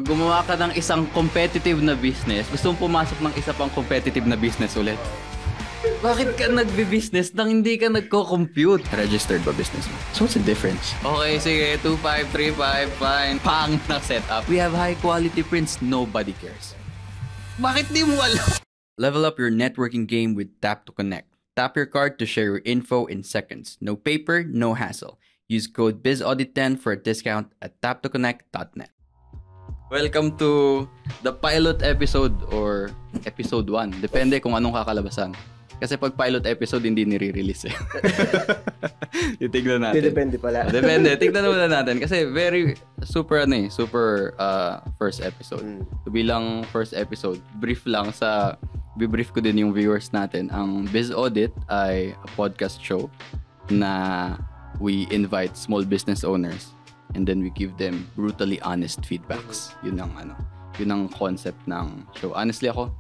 gumawa ka ng isang competitive na business, gusto mong pumasok ng isa pang competitive na business ulit. Bakit ka nagbi-business nang hindi ka nagko-compute? Registered ba business mo? So what's the difference? Okay, sige. 2535, fine. Pang na setup. We have high quality prints. Nobody cares. Bakit di mo alam? Level up your networking game with Tap to Connect. Tap your card to share your info in seconds. No paper, no hassle. Use code BizAudit10 for a discount at taptoconnect.net. Welcome to the pilot episode or episode 1. Depende kung anong kakalabasan. Kasi pag pilot episode, hindi nire-release eh. Tignan natin. Depende pala. Depende. Tignan muna natin. Kasi super first episode. So bilang first episode, bibrief ko din yung viewers natin. Ang Biz Audit ay a podcast show na we invite small business owners and then we give them brutally honest feedbacks. Yun ang concept ng show. Honestly ako,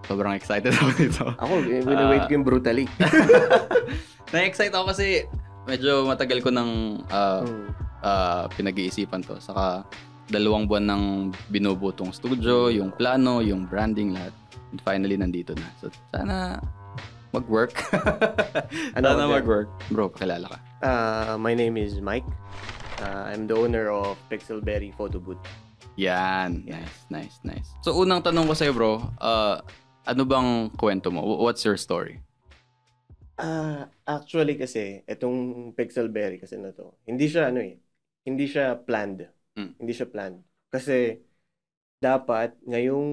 sobrang excited ako dito. Ako, wait ko yung brutally. Na-excite ako kasi medyo matagal ko nang pinag-iisipan to. Saka 2 buwan nang binubutong studio, yung plano, yung branding, lahat. And finally, nandito na. So, sana mag-work. Sana mag-work. Bro, pakilala ka. My name is Mike. I'm the owner of Pixelberry Photo Booth. Yan. Nice. So, unang tanong ko sa'yo, bro. Ano bang kwento mo? What's your story? Actually kasi, itong Pixelberry kasi na to, hindi siya planned. Hindi siya planned. Kasi, dapat, ngayong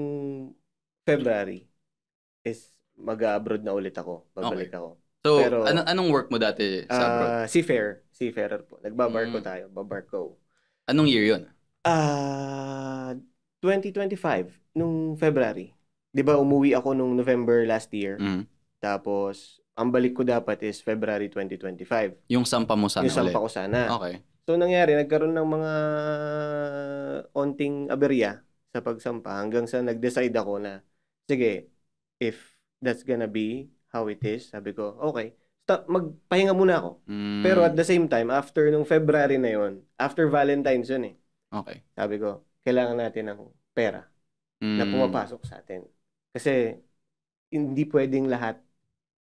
February, is mag-abroad na ulit ako. Babalik ako. So, pero, anong work mo dati sa abroad? Seafarer po. Nagbabarko tayo. Babarko. Anong year yun? 2025, nung February. Di ba umuwi ako nung November last year? Tapos, ang balik ko dapat is February 2025. Yung sampa mo sana ulit? Yung sampa ko sana. Okay. So, nangyari, nagkaroon ng mga onting aberya sa pagsampa hanggang sa nag-decide ako na, sige, if that's gonna be how it is, sabi ko, okay, magpahinga muna ako. Pero at the same time, after nung February na yon, after Valentine's yun eh. Okay. Sabi ko, kailangan natin ng pera na pumapasok sa atin. Kasi, hindi pwedeng lahat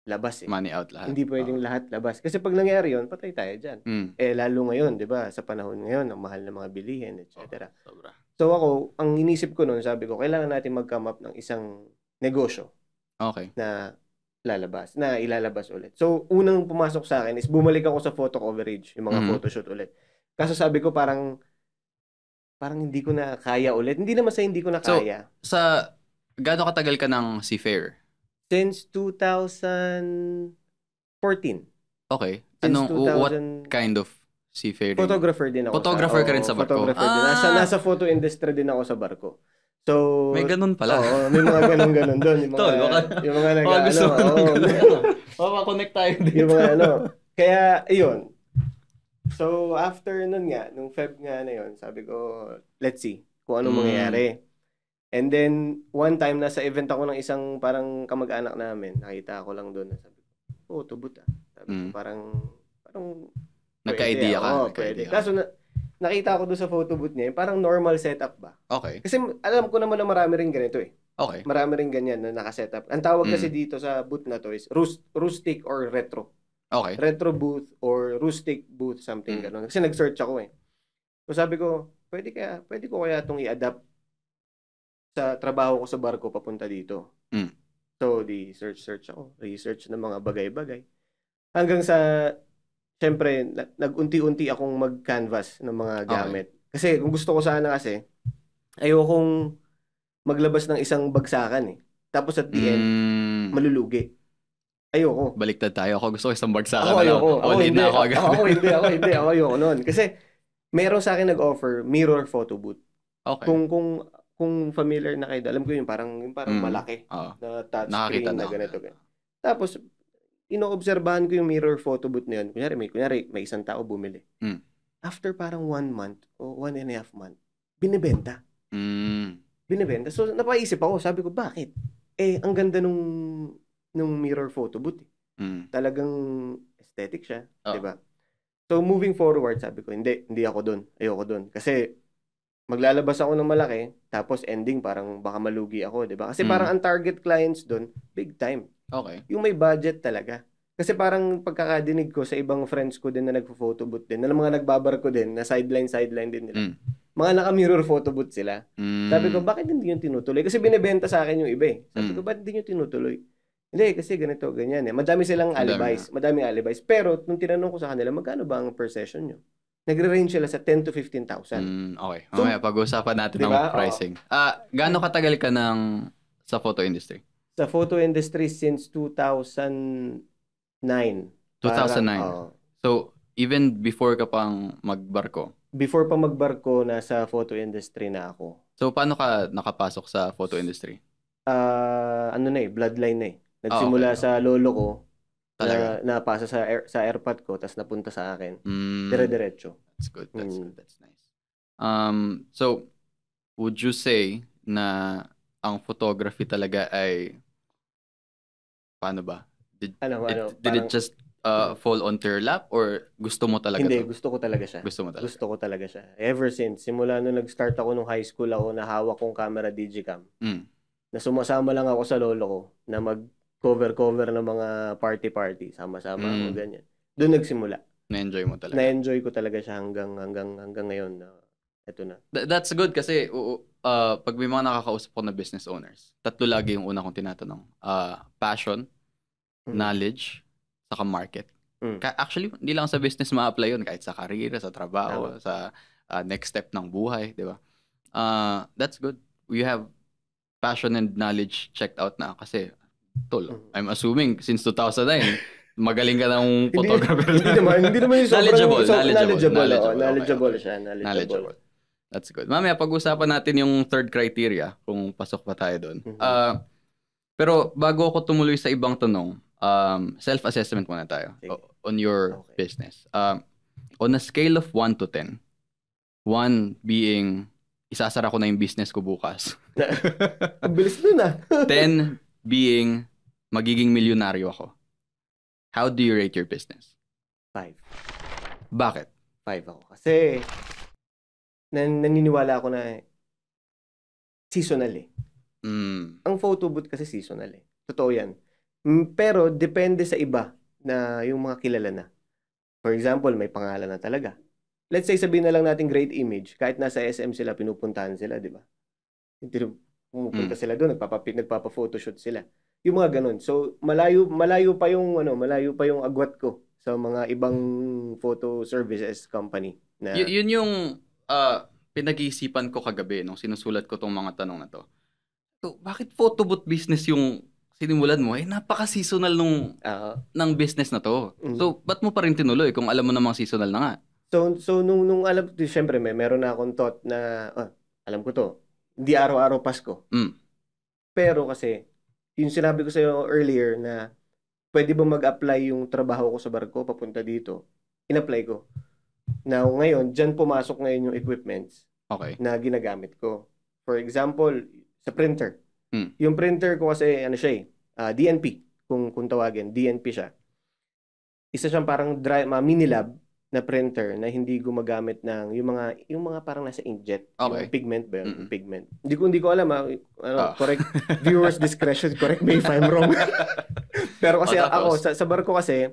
labas eh. Money out lahat. Hindi pwedeng lahat labas. Kasi pag nangyari yun, patay tayo dyan. Lalo ngayon, di ba? Sa panahon ngayon, ang mahal ng mga bilihin, etc. Sobra. So ako, ang inisip ko noon, sabi ko, kailangan natin mag-come up ng isang negosyo. Okay. Na ilalabas ulit. So, unang pumasok sa akin is bumalik ako sa photo coverage, yung mga photoshoot ulit. Kaso sabi ko parang hindi ko na kaya ulit. Hindi naman sa hindi ko na kaya. So, gaano katagal ka ng seafarer? Since 2014. Okay. What kind of seafarer? Photographer din ako. Photographer ka rin sa barko? Photographer din. Nasa photo industry din ako sa barko. So, may ganun pala. Oo, may mga ganun doon. Yung mga Maka-connect tayo dito. Yung mga Kaya, yun. So, after nun nga, nung Feb nga na yun, sabi ko, let's see kung ano mangyayari. And then, one time, nasa event ako ng isang parang kamag-anak namin. Nakita ako lang doon. Sabi ko, tubot ah. Sabi ko, parang nagka-idea ka. Pwede. Kaso, nakita ko doon sa photo booth niya, parang normal setup ba? Okay. Kasi alam ko naman na marami rin ganito eh. Okay. Marami rin ganyan na nakasetup. Ang tawag kasi dito sa booth na to is rustic or retro. Okay. Retro booth or rustic booth, something gano'n. Kasi nag-search ako eh. So sabi ko, pwede ko kaya itong i-adapt sa trabaho ko sa barko papunta dito. So, search ako. Research ng mga bagay-bagay. Hanggang sa siyempre, nag-unti-unti akong mag-canvas ng mga gamit. Okay. Kasi kung gusto ko sana kasi, ayokong maglabas ng isang bagsakan eh. Tapos at the end, malulugi. Ayoko. Baliktad tayo. Ako gusto ko isang bagsakan. Ako ayoko. Ako hindi. Ako ayoko nun. Kasi, meron sa akin nag-offer mirror photo booth. Okay. Kung familiar na kayo, alam ko yung parang malaki na touchscreen na ganito. Tapos, inoobserbahan ko yung mirror photo booth na yun. Kunyari, may isang tao bumili. After parang 1 month o 1.5 month, binibenta. Binibenta. So, napaisip ako. Sabi ko, bakit? Ang ganda nung mirror photo booth. Talagang aesthetic siya. Diba? So, moving forward, sabi ko, hindi ako dun. Ayoko dun. Kasi, maglalabas ako ng malaki, tapos ending parang baka malugi ako, 'di ba? Kasi parang ang target clients doon, big time. Okay. Yung may budget talaga. Kasi parang pagkakadinig ko sa ibang friends ko din na nagfo-photo booth din, na mga nagbabarko din, na sideline din nila. Mga naka-mirror photo booth sila. Sabi ko, bakit hindi yung tinutuloy? Kasi binebenta sa akin yung iba eh. Sabi ko, bakit hindi yung tinutuloy? Hindi, kasi ganito, ganyan eh. Madami silang alibis. Madaming alibis. Pero, nung tinanong ko sa kanila, magkano ba ang per session nyo? Nagre-range sila sa 10 to 15,000. Okay. Mamaya, pag-uusapan natin diba? ng pricing. Gaano katagal ka sa photo industry? Sa photo industry since 2009. 2009. So, even before ka pang magbarko? Before pa magbarko, nasa photo industry na ako. So, paano ka nakapasok sa photo industry? Bloodline na eh. Nagsimula sa lolo ko, talaga? napasa sa airpot ko, tapos napunta sa akin. Dire-diretso. That's good. That's nice. So, would you say na ang photography talaga ay paano ba? Did it just fall onto your lap or gusto mo talaga Hindi, gusto ko talaga siya. Gusto ko talaga siya. Ever since, simula nung nag-start ako nung high school ako, na hawak kong camera digicam. Na sumasama lang ako sa lolo ko na mag-cover ng mga party. Sama-sama ako, ganyan. Doon nagsimula. Na-enjoy mo talaga? Na-enjoy ko talaga siya hanggang ngayon. Ito na. That's good kasi pag may mga nakakausap ko na business owners, tatlo lagi yung una kong tinatanong. Passion, knowledge, saka market. Actually, hindi lang sa business ma-apply yun. Kahit sa career, sa trabaho, sa next step ng buhay. Di ba? That's good. We have passion and knowledge checked out na kasi I'm assuming since 2009 magaling ka ng photographer. Hindi naman yung sobrang knowledgeable siya. That's good. Mamaya pag-usapan natin yung third criteria kung pasok pa tayo doon. Pero bago ako tumuloy sa ibang tanong, self-assessment muna tayo on your business. On a scale of 1 to 10, 1 being isasara ko na yung business ko bukas. Ang bilis nun 10 being magiging milyonaryo ako. How do you rate your business? 5. Bakit? 5 ako. Kasi naniniwala ako na seasonal eh. Ang photo booth kasi seasonal eh. Totoo yan. Pero depende sa iba na yung mga kilala na. For example, may pangalan na talaga. Let's say sabihin na lang natin great image. Kahit nasa SM sila, pinupuntahan sila, di ba? Pumupunta sila doon, nagpapa-photoshoot sila. Yung mga ganun. So, malayo pa yung agwat ko sa mga ibang photo services company. Na... Yun yung pinag-iisipan ko kagabi nung sinusulat ko tong mga tanong na to. So, bakit photo booth business yung sinimulan mo? Napaka-seasonal ng business na to. So, ba't mo pa rin tinuloy kung alam mo namang seasonal na nga? So nung alam, siyempre meron na akong thought na, alam ko to, hindi araw-araw Pasko. Pero kasi, yung sinabi ko sa'yo earlier na pwede ba mag-apply yung trabaho ko sa barko papunta dito, in-apply ko. Now, ngayon, dyan pumasok ngayon yung equipments na ginagamit ko. For example, sa printer. Yung printer ko kasi, DNP, kung tawagin, DNP siya. Isa siyang parang mini lab na printer na hindi gumagamit ng yung mga parang nasa inkjet, yung pigment ba yun? Pigment. Hindi ko alam correct viewers discretion, correct me if I'm wrong. Pero kasi ako sa barko kasi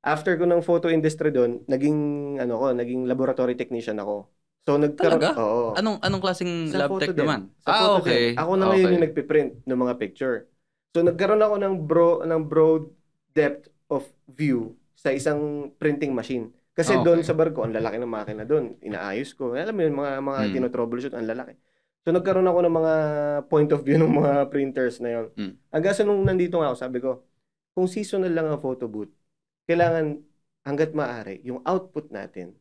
after ko ng photo industry doon, naging laboratory technician ako. So nagkaroon Anong klaseng sa lab tech naman? Okay. Ako na ngayon yung nagpiprint ng mga picture. So nagkaroon ako ng broad depth of view sa isang printing machine. Kasi doon sa barko, ang lalaki ng makina doon. Inaayos ko. Alam mo yun, mga tinotroubleshoot, ang lalaki. So, nagkaroon ako ng mga point of view ng mga printers na yun. Hanggang sa nung nandito nga ako, sabi ko, kung seasonal lang ang photo booth, kailangan hanggat maaari, yung output natin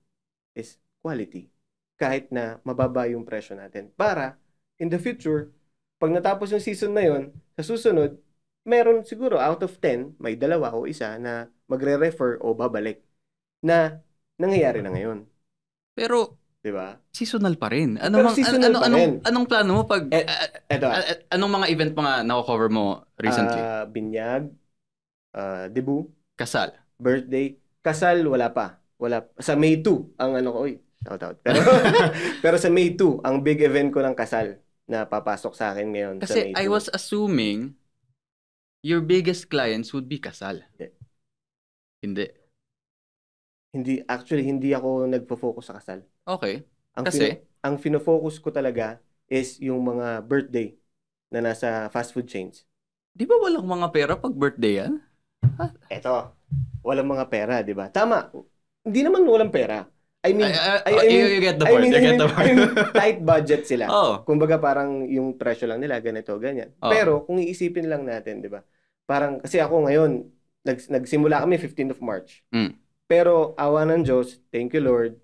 is quality. Kahit na mababa yung presyo natin. Para, in the future, pag natapos yung season na yun, sa susunod, meron siguro out of 10, may 2 o 1 na magre-refer o babalik na nangyayari na ngayon. Pero, diba? Seasonal pa rin. Anong plano mo pag anong mga event mga nako-cover mo recently? Binyag, debut, kasal, birthday. Kasal wala pa. Sa May 2 ang Shout out. Pero sa May 2, ang big event ko ng kasal na papasok sa akin ngayon sa Kasi May 2. I was assuming your biggest clients would be kasal. Hindi. Actually, hindi ako nagfo-focus sa kasal. Okay. Ang fino-focus ko talaga is yung mga birthday na nasa fast food chains. Di ba walang mga pera pag birthday yan? Eto, walang mga pera, di ba? Tama. Hindi naman walang pera. I mean, you get the point. I mean, tight budget sila. Oh. Kumbaga parang yung presyo lang nila, ganito, ganyan. Oh. Pero kung iisipin lang natin, di ba? Parang, kasi ako ngayon, nagsimula kami 15th of March. Pero awa ng Diyos, thank you Lord,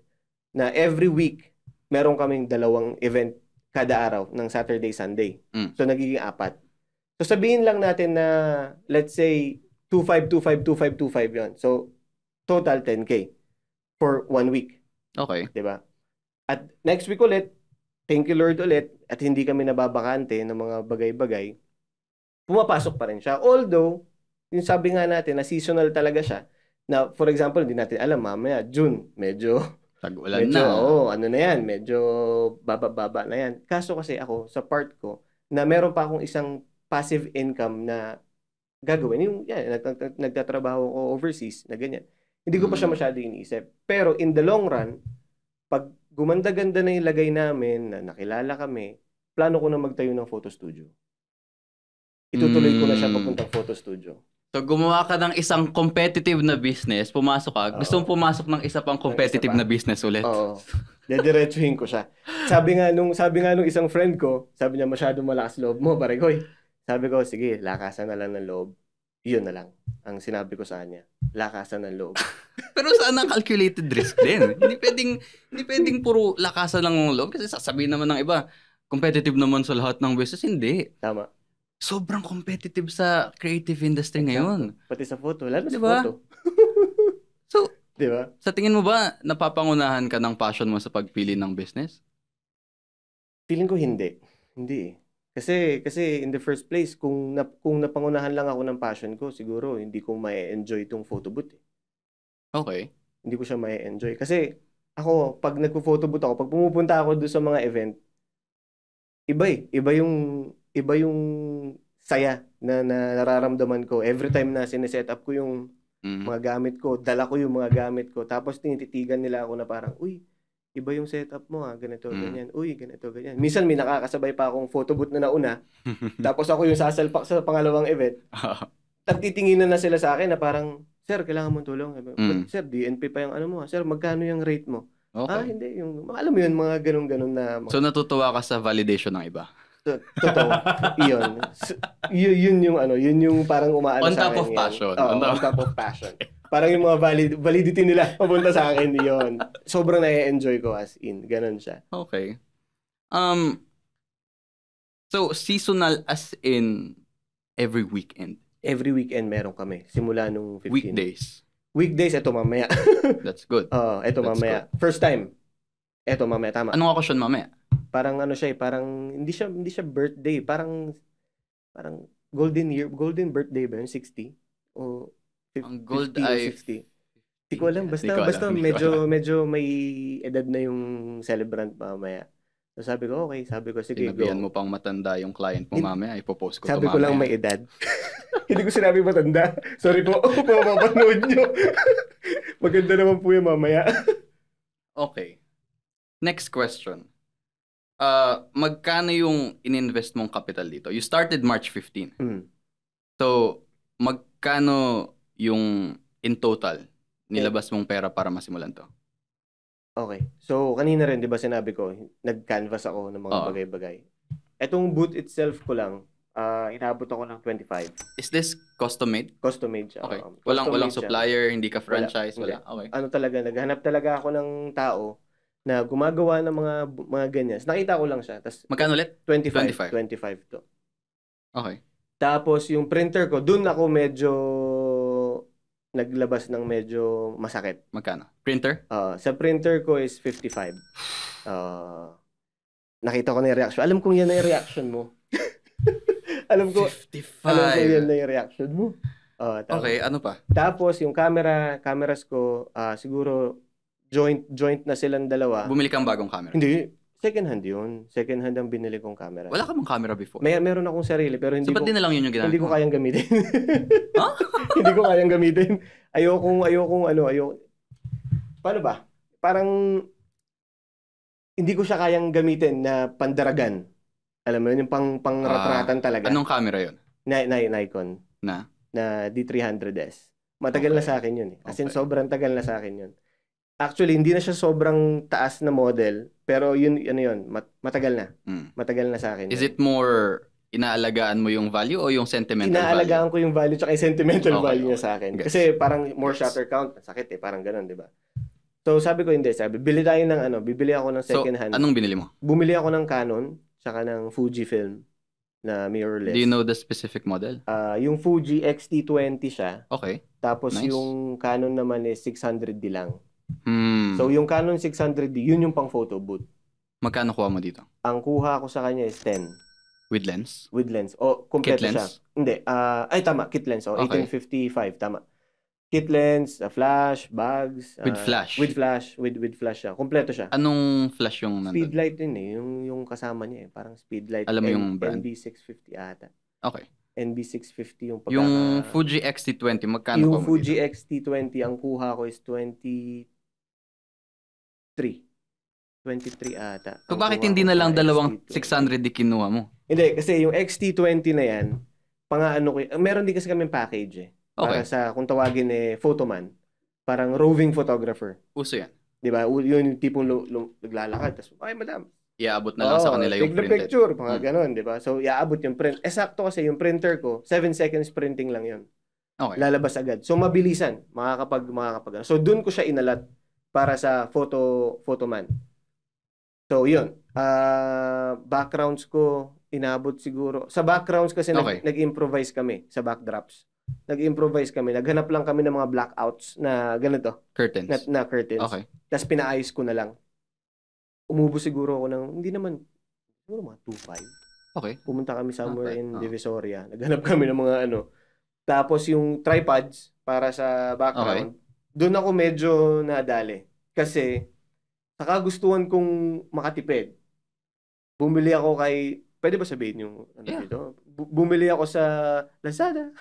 na every week, meron kaming 2 event kada araw ng Saturday, Sunday. So, nagiging 4. So, sabihin lang natin na, let's say, 2.5, 2.5, 2.5, 2.5 yun. So, total 10K for 1 week. Okay. Diba? At next week ulit, thank you Lord ulit, at hindi kami nababakante ng mga bagay-bagay, pumapasok pa rin siya. Although, yung sabi nga natin na seasonal talaga siya, na for example, hindi natin alam, mamaya, June, medyo tag-ulan na. Ano na yan, medyo baba na yan. Kaso kasi ako, sa part ko, na meron pa akong isang passive income na gagawin. Yung, nagtatrabaho ko overseas, na ganyan. Hindi ko pa siya masyado iniisip. Pero in the long run, pag gumanda-ganda na yung lagay namin, na nakilala kami, plano ko na magtayo ng photo studio. Itutuloy ko na siya papuntang photo studio. So, gumawa ka ng isang competitive na business, pumasok ka, gusto mong pumasok ng isa pang competitive na business ulit. Oo. Dediretsuhin ko siya. Sabi nga nung isang friend ko, sabi niya, masyado malakas loob mo, Baregoy. Sabi ko, sige, lakasan na lang ng loob. Yun na lang ang sinabi ko sa kanya. Lakasan ng loob. Pero saan ang calculated risk din? Hindi pwedeng puro lakasan lang ng loob kasi sasabihin naman ng iba, competitive naman sa lahat ng business. Hindi. Tama. Sobrang competitive sa creative industry ngayon. Pati sa photo. Lalo diba? sa photo. So, diba? Sa tingin mo ba, napapangunahan ka ng passion mo sa pagpili ng business? Feeling ko hindi. Hindi. Kasi in the first place, kung napangunahan lang ako ng passion ko, siguro hindi ko ma-enjoy itong photo booth. Okay. Hindi ko siya ma-enjoy. Kasi ako, pag nagpo-photo booth ako, pag pumupunta ako doon sa mga event, iba yung saya na nararamdaman ko every time na sineset up ko yung mga gamit ko, dala ko yung mga gamit ko, tapos tinititigan nila ako na parang, uy, iba yung setup mo ganito, ganyan, uy, ganito, ganyan. Minsan may nakakasabay pa akong photo booth na nauna, tapos ako yung sasalpak sa pangalawang event, at titinginan na sila sa akin na parang, sir, kailangan mong tulong. Sir, DNP pa yung ano mo. Sir, magkano yung rate mo? Okay. Hindi. Alam mo yun, mga ganun-ganun na. So, natutuwa ka sa validation ng iba? Totoo. Yun yung parang umaano sa akin. On top of passion. On top of passion. Parang yung mga validity nila papunta sa akin, yun. Sobrang na-enjoy ko as in. Ganun siya. Okay. So, seasonal as in every weekend? Every weekend meron kami. Simula nung 15. Weekdays, eto mamaya. That's good. Eto mamaya. Good. First time. Eto mamaya, tama. Anong okasyon mamaya? Parang siya parang hindi siya birthday, parang golden birthday ba yun, 60 o 50, ang gold 50 ay 60. Hindi ko alam, basta medyo may edad na yung celebrant mamaya. So sabi ko, sige, sinabihan mo pang matanda yung client mo mamaya, ipopost ko sabi ko lang may edad. Hindi ko sinabi matanda. Sorry po, mapapanood nyo. Maganda naman po yung mamaya. Okay. Next question. Magkano yung ininvest mong capital dito? You started March 15. So, magkano yung in total nilabas mong pera para masimulan to? Okay. So, kanina rin, di ba sinabi ko, nag-canvas ako ng mga bagay-bagay. Etong booth itself ko lang, inabot ako ng 25. Is this custom-made? Custom-made siya. Okay. Walang supplier, hindi ka franchise, wala. Okay. Ano talaga, naghanap talaga ako ng tao na gumagawa ng mga ganyan. Nakita ko lang siya. Tas, magkano ulit? 25 to. Okay. Tapos yung printer ko, dun ako medyo naglabas ng medyo masakit. Magkano? Printer? Sa printer ko is 55. Nakita ko na yung reaction. Alam kong yan na yung reaction mo. alam ko 55. Alam ko yan na yung reaction mo. Okay, ano pa? Tapos yung cameras ko, siguro joint na silang dalawa. Bumili kang bagong camera? Hindi. Second hand yun. Second hand ang binili kong camera. Wala ka bang camera before? Meron akong sarili pero hindi so, ba't din na lang yun yung ginamit hindi ko kayang gamitin. Huh? Hindi ko kayang gamitin. Ayokong paano ba? Parang hindi ko siya kayang gamitin na pandaragan. Alam mo yun, yung pang-ratratan talaga. Anong camera yun? Nikon. Na D300S. Matagal na sa akin yun. As in, sobrang tagal na sa akin yun. Actually, hindi na siya sobrang taas na model, pero yun, matagal na. Matagal na sa akin. Is it more, inaalagaan mo yung value o yung sentimental Inaalagaan value? ko yung value tsaka yung sentimental value niya sa akin. Yes. Kasi parang more shutter count, sakit parang ganun, di ba? So, sabi ko hindi. Bibili tayo ng bibili ako ng second hand. Anong binili mo? Bumili ako ng Canon, tsaka ng Fujifilm na mirrorless. Do you know the specific model? Yung Fuji X-T20 siya. Okay. Tapos nice. yung Canon naman is 600D lang. So yung Canon 600D, yun yung pang photo booth. Magkano kuha mo dito? Ang kuha ko sa kanya is 10. With lens? With lens. O, kompleto siya. Hindi. Tama. Kit lens. Okay. 1855. Tama. Kit lens, flash, bags. With flash? With flash. With flash siya. Kompleto siya. Anong flash yung nandun? Speedlight din eh. Yung kasama niya eh. Parang speedlight. Alam mo yung brand? NB650 ata. Okay. NB650 yung pagkaka... Yung Fuji X-T20, magkano yung ko mo Fuji dito? X-T20, ang kuha ko is 23 ata. So bakit hindi na lang dalawang 600D kinuha mo? Hindi, kasi yung X-T20 na yan, meron din kasi kami package eh. Para sa, kung tawagin photoman. Parang roving photographer. Uso yan. Diba? Yun yung tipong naglalakad. Tapos, ay madam. Iaabot na lang sa kanila yung printed. Picture, mga ganon, diba? So, iaabot yung print. Sakto kasi yung printer ko, 7 seconds printing lang yun. Okay. Lalabas agad. So, mabilisan. Makakapag. So, dun ko siya inalat para sa photoman. So, yun. Backgrounds ko, inabot siguro. Sa backgrounds kasi nag-improvise kami sa backdrops. Nag-improvise kami. Naghanap lang kami ng mga blackouts na ganito. Curtains. Na curtains. Okay. Tapos pinaayos ko na lang. Umubo siguro ako ng, hindi naman, siguro mga 2.5. Okay. Pumunta kami somewhere in Divisoria. Naghanap kami ng mga Tapos yung tripods para sa background. Doon ako medyo nadali. Kasi, sa kagustuhan kong makatipid, bumili ako pwede ba sabihin yung dito? Bumili ako sa Lazada.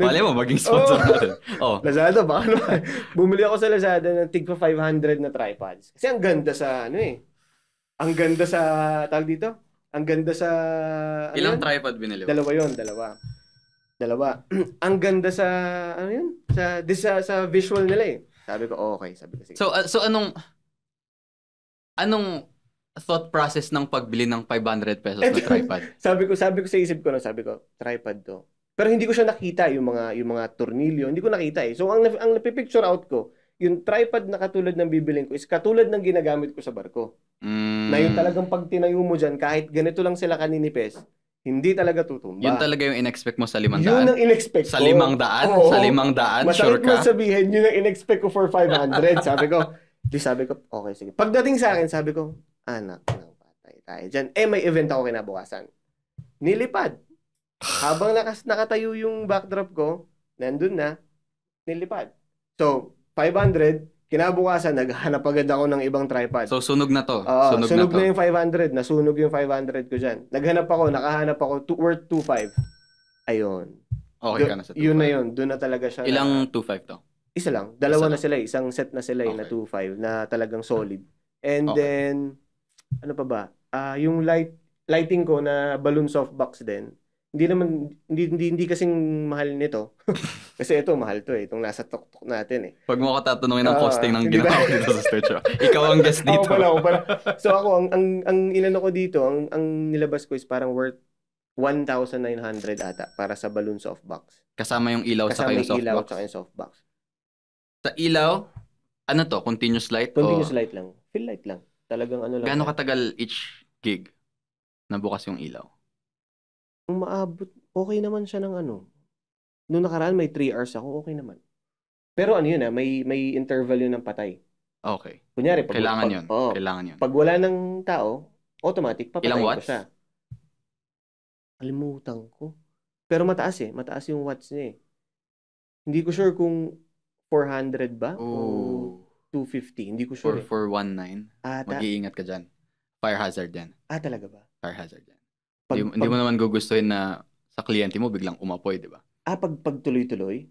Wala mo, maging sponsor natin. Lazada, baka naman. Bumili ako sa Lazada ng tigpa 500 na tripods. Kasi ang ganda sa, ang ganda sa, tawag dito? Ang ganda sa, ilang tripod binili mo? Dalawa. Ang ganda sa, sa visual nila eh. Sabi ko, okay. Sabi ko, sige. So anong thought process ng pagbili ng 500 pesos na tripod? sabi ko sa isip ko, tripod to. Pero hindi ko siya nakita, yung mga tornilyo, hindi ko nakita eh. So, ang napipicture out ko, yung tripod na katulad ng bibilin ko is katulad ng ginagamit ko sa barko. Na yung talagang pag tinayo mo dyan, kahit ganito lang sila kaninipes, hindi talaga tutumba. Yun talaga yung in-expect mo sa 500? Yun ang in-expect ko. Sa 500? Sa 500? Sure ka? Masakit mo sabihin, yun ang in-expect ko for 500. Sabi ko, okay, sige. Pagdating sa akin, sabi ko, anak ng patay tayo dyan. May event ako kinabukasan. Nilipad. Habang nakatayo yung backdrop ko, nandun na, nilipad. So, 500, kinabukasan, naghanap agad ako ng ibang tripod. So, sunog na to. Sunog na yung 500. Nasunog yung 500 ko dyan. Nakahanap ako, worth 2.5. Ayun. Okay ka na sa 2.5. Yun na yun. Doon na talaga siya. Ilang 2.5 to? Isa lang. Dalawa na sila. Isang set na sila na 2.5 na talagang solid. And then, ano pa ba? Yung lighting ko na balloon softbox din. Hindi kasing mahal nito. Kasi ito, mahal to eh. Itong nasa tok-tok natin eh. Pag mo ako tatanungin ng costing ng ginawa ko dito sa studio. Ikaw ang guest dito. Ako pala. So ako, ang inano ko dito, ang nilabas ko is parang worth 1,900 ata para sa balloon softbox. Kasama yung ilaw sa yung softbox? Kasama yung ilaw sa yung softbox. Sa ilaw, ano to? Continuous light? Continuous light lang. Fill light lang. Talagang ano lang. Gaano katagal each gig na bukas yung ilaw? Maabot. Okay naman siya ng Noong nakaraan may 3 hours ako, okay naman. Pero may interval yun ng patay. Okay. Kunyari, kailangan yun. Kailangan yun. Pag wala ng tao, automatic papatayin ilang watts? ko siya. Kalimutan ko. Pero mataas eh. Mataas yung watts niya eh. Hindi ko sure kung 400 ba? 250. Hindi ko sure. For 19. Mag-iingat ka dyan. Fire hazard yan. Talaga ba? Fire hazard yan. Hindi mo naman gugustuhin na sa kliyente mo biglang umapoy, di ba? Pag tuloy-tuloy?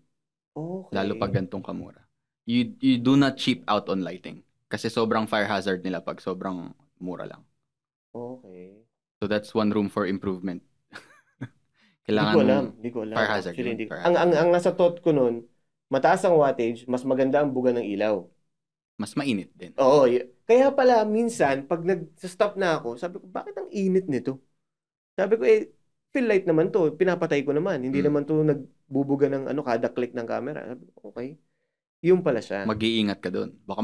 Okay. Lalo pag gantong kamura. You do not cheap out on lighting. Kasi sobrang fire hazard nila pag sobrang mura lang. Okay. So that's one room for improvement. Kailangan Hindi ko alam. Fire hazard. Actually, ang nasa thought ko nun, mataas ang wattage, mas maganda ang buga ng ilaw. Mas mainit din. Oo. Kaya pala, minsan, pag nag-stop na ako, sabi ko, bakit ang init nito? Sabi ko, fill light naman to. Pinapatay ko naman. Hindi naman to nagbubuga ng kada click ng camera. Sabi ko, okay. Yung pala siya. Mag-iingat ka doon. Baka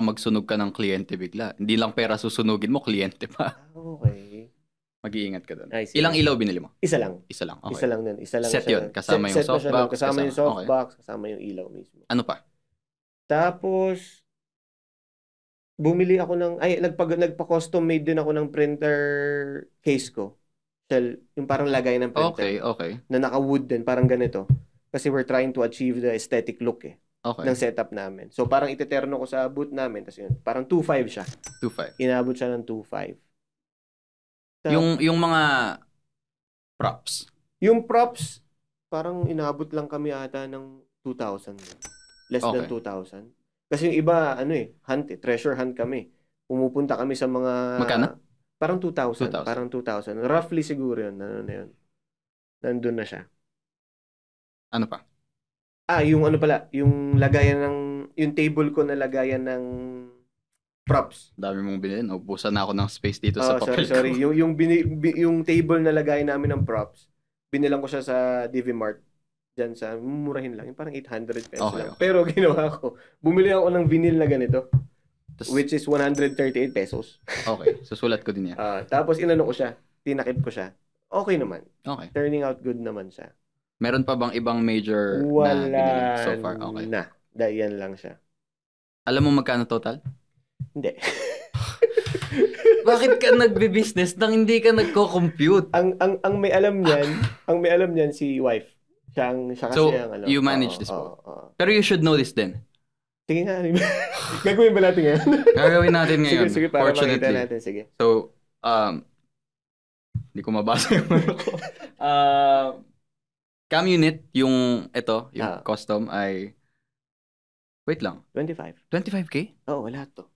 magsunog ka ng kliyente bigla. Hindi lang pera susunugin mo, kliyente pa. Okay. Mag-iingat ka doon. Ilang ilaw binili mo? Isa lang. Isa lang. Okay. Isa lang nun. Isa lang. Set yun. Kasama yung softbox. Kasama yung softbox. Kasama yung ilaw mismo. Ano pa? Tapos, bumili ako nagpa-custom made din ako ng printer case ko. Yung parang lagay ng printer. Okay. Na naka-wood din. Parang ganito. Kasi we're trying to achieve the aesthetic look ng setup namin. So, parang iteterno ko sa booth namin. Tapos yun, parang 2.5 siya. 2.5. Inabot siya ng 2.5. Yung mga props. Yung props, parang inabot lang kami ata ng 2,000. Less than 2,000. Kasi yung iba, treasure hunt kami. Pumupunta kami sa mga... Magkano? Parang 2,000. Parang 2,000. Roughly siguro yun. Nandun na siya. Ano pa? Yung yung lagayan yung table ko na lagayan ng props. Dami mong binili. Ubusan na ako ng space dito sa papel ko. Sorry. Yung table na lagayan namin ng props, binilang ko siya sa DV Mart. Diyan sa, murahin lang. Yung parang 800 pesos lang. Pero ginawa ko, bumili ako ng vinyl na ganito, which is 138 pesos. Okay. Susulat ko din yan. Tapos inano ko siya. Tinakip ko siya. Okay naman. Okay. Turning out good naman siya. Meron pa bang ibang major na binili so far? Okay. Yan lang siya. Alam mo magkano total? Hindi. Bakit ka nagbe-business nang hindi ka nagko-compute? Ang may alam niyan si wife. Siya kasi so, ang you manage this po. Pero you should know this din. Sige nga. Gagawin ba natin ngayon? Gagawin natin ngayon. Sige, para makita natin. Sige. So, hindi ko mabasa yung ano ko. Cam unit, yung custom ay, wait lang. 25. 25K? Oo, lahat to.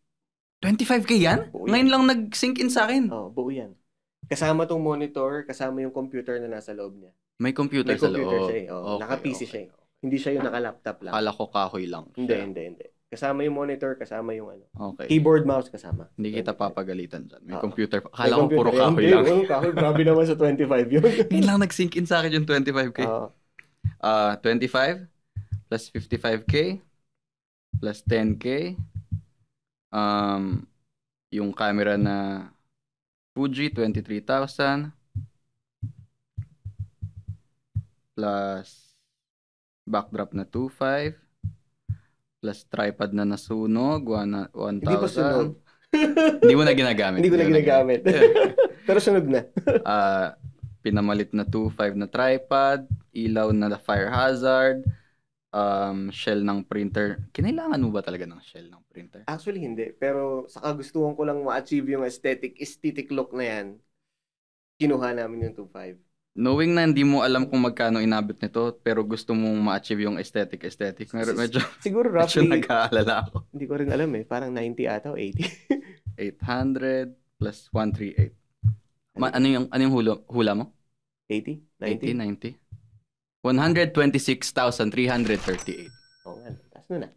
25K yan? Ngayon lang nag-sync in sa akin. Oo, buo yan. Kasama tong monitor, kasama yung computer na nasa loob niya. May computer sa loob. Siya naka-PC siya. Hindi siya yung naka-laptop lang. Akala ko kahoy lang. Hindi. Kasama yung monitor, kasama yung Okay. keyboard, mouse, kasama. Hindi kita papagalitan dyan. May computer. Akala ko puro kahoy lang. Kahoy, grabe naman sa 25 yun. Ngayon lang nag-sync in sa akin yung 25K. 25 plus 55K plus 10K. Yung camera na Fuji, 23,000. Plus backdrop na 2.5. Plus tripod na nasunog, 1,000. Hindi pa sunog. Hindi mo na ginagamit. Hindi ko na ginagamit. Pero sunog na. Pinamalit na 2.5 na tripod, ilaw na fire hazard, shell ng printer. Kinailangan mo ba talaga ng shell ng printer? Actually, hindi. Pero sa kagustuhan ko lang ma-achieve yung aesthetic look na yan, kinuha namin yung 2.5. Knowing na hindi mo alam kung magkano inabot nito, pero gusto mong ma-achieve yung aesthetic. Medyo, siguro roughly, medyo nag-aalala ako. Hindi ko rin alam Parang 90 ata o 80. 800 plus 138. Ano yung hula mo? 80? 90? 126,338. Oo nga. Taas na.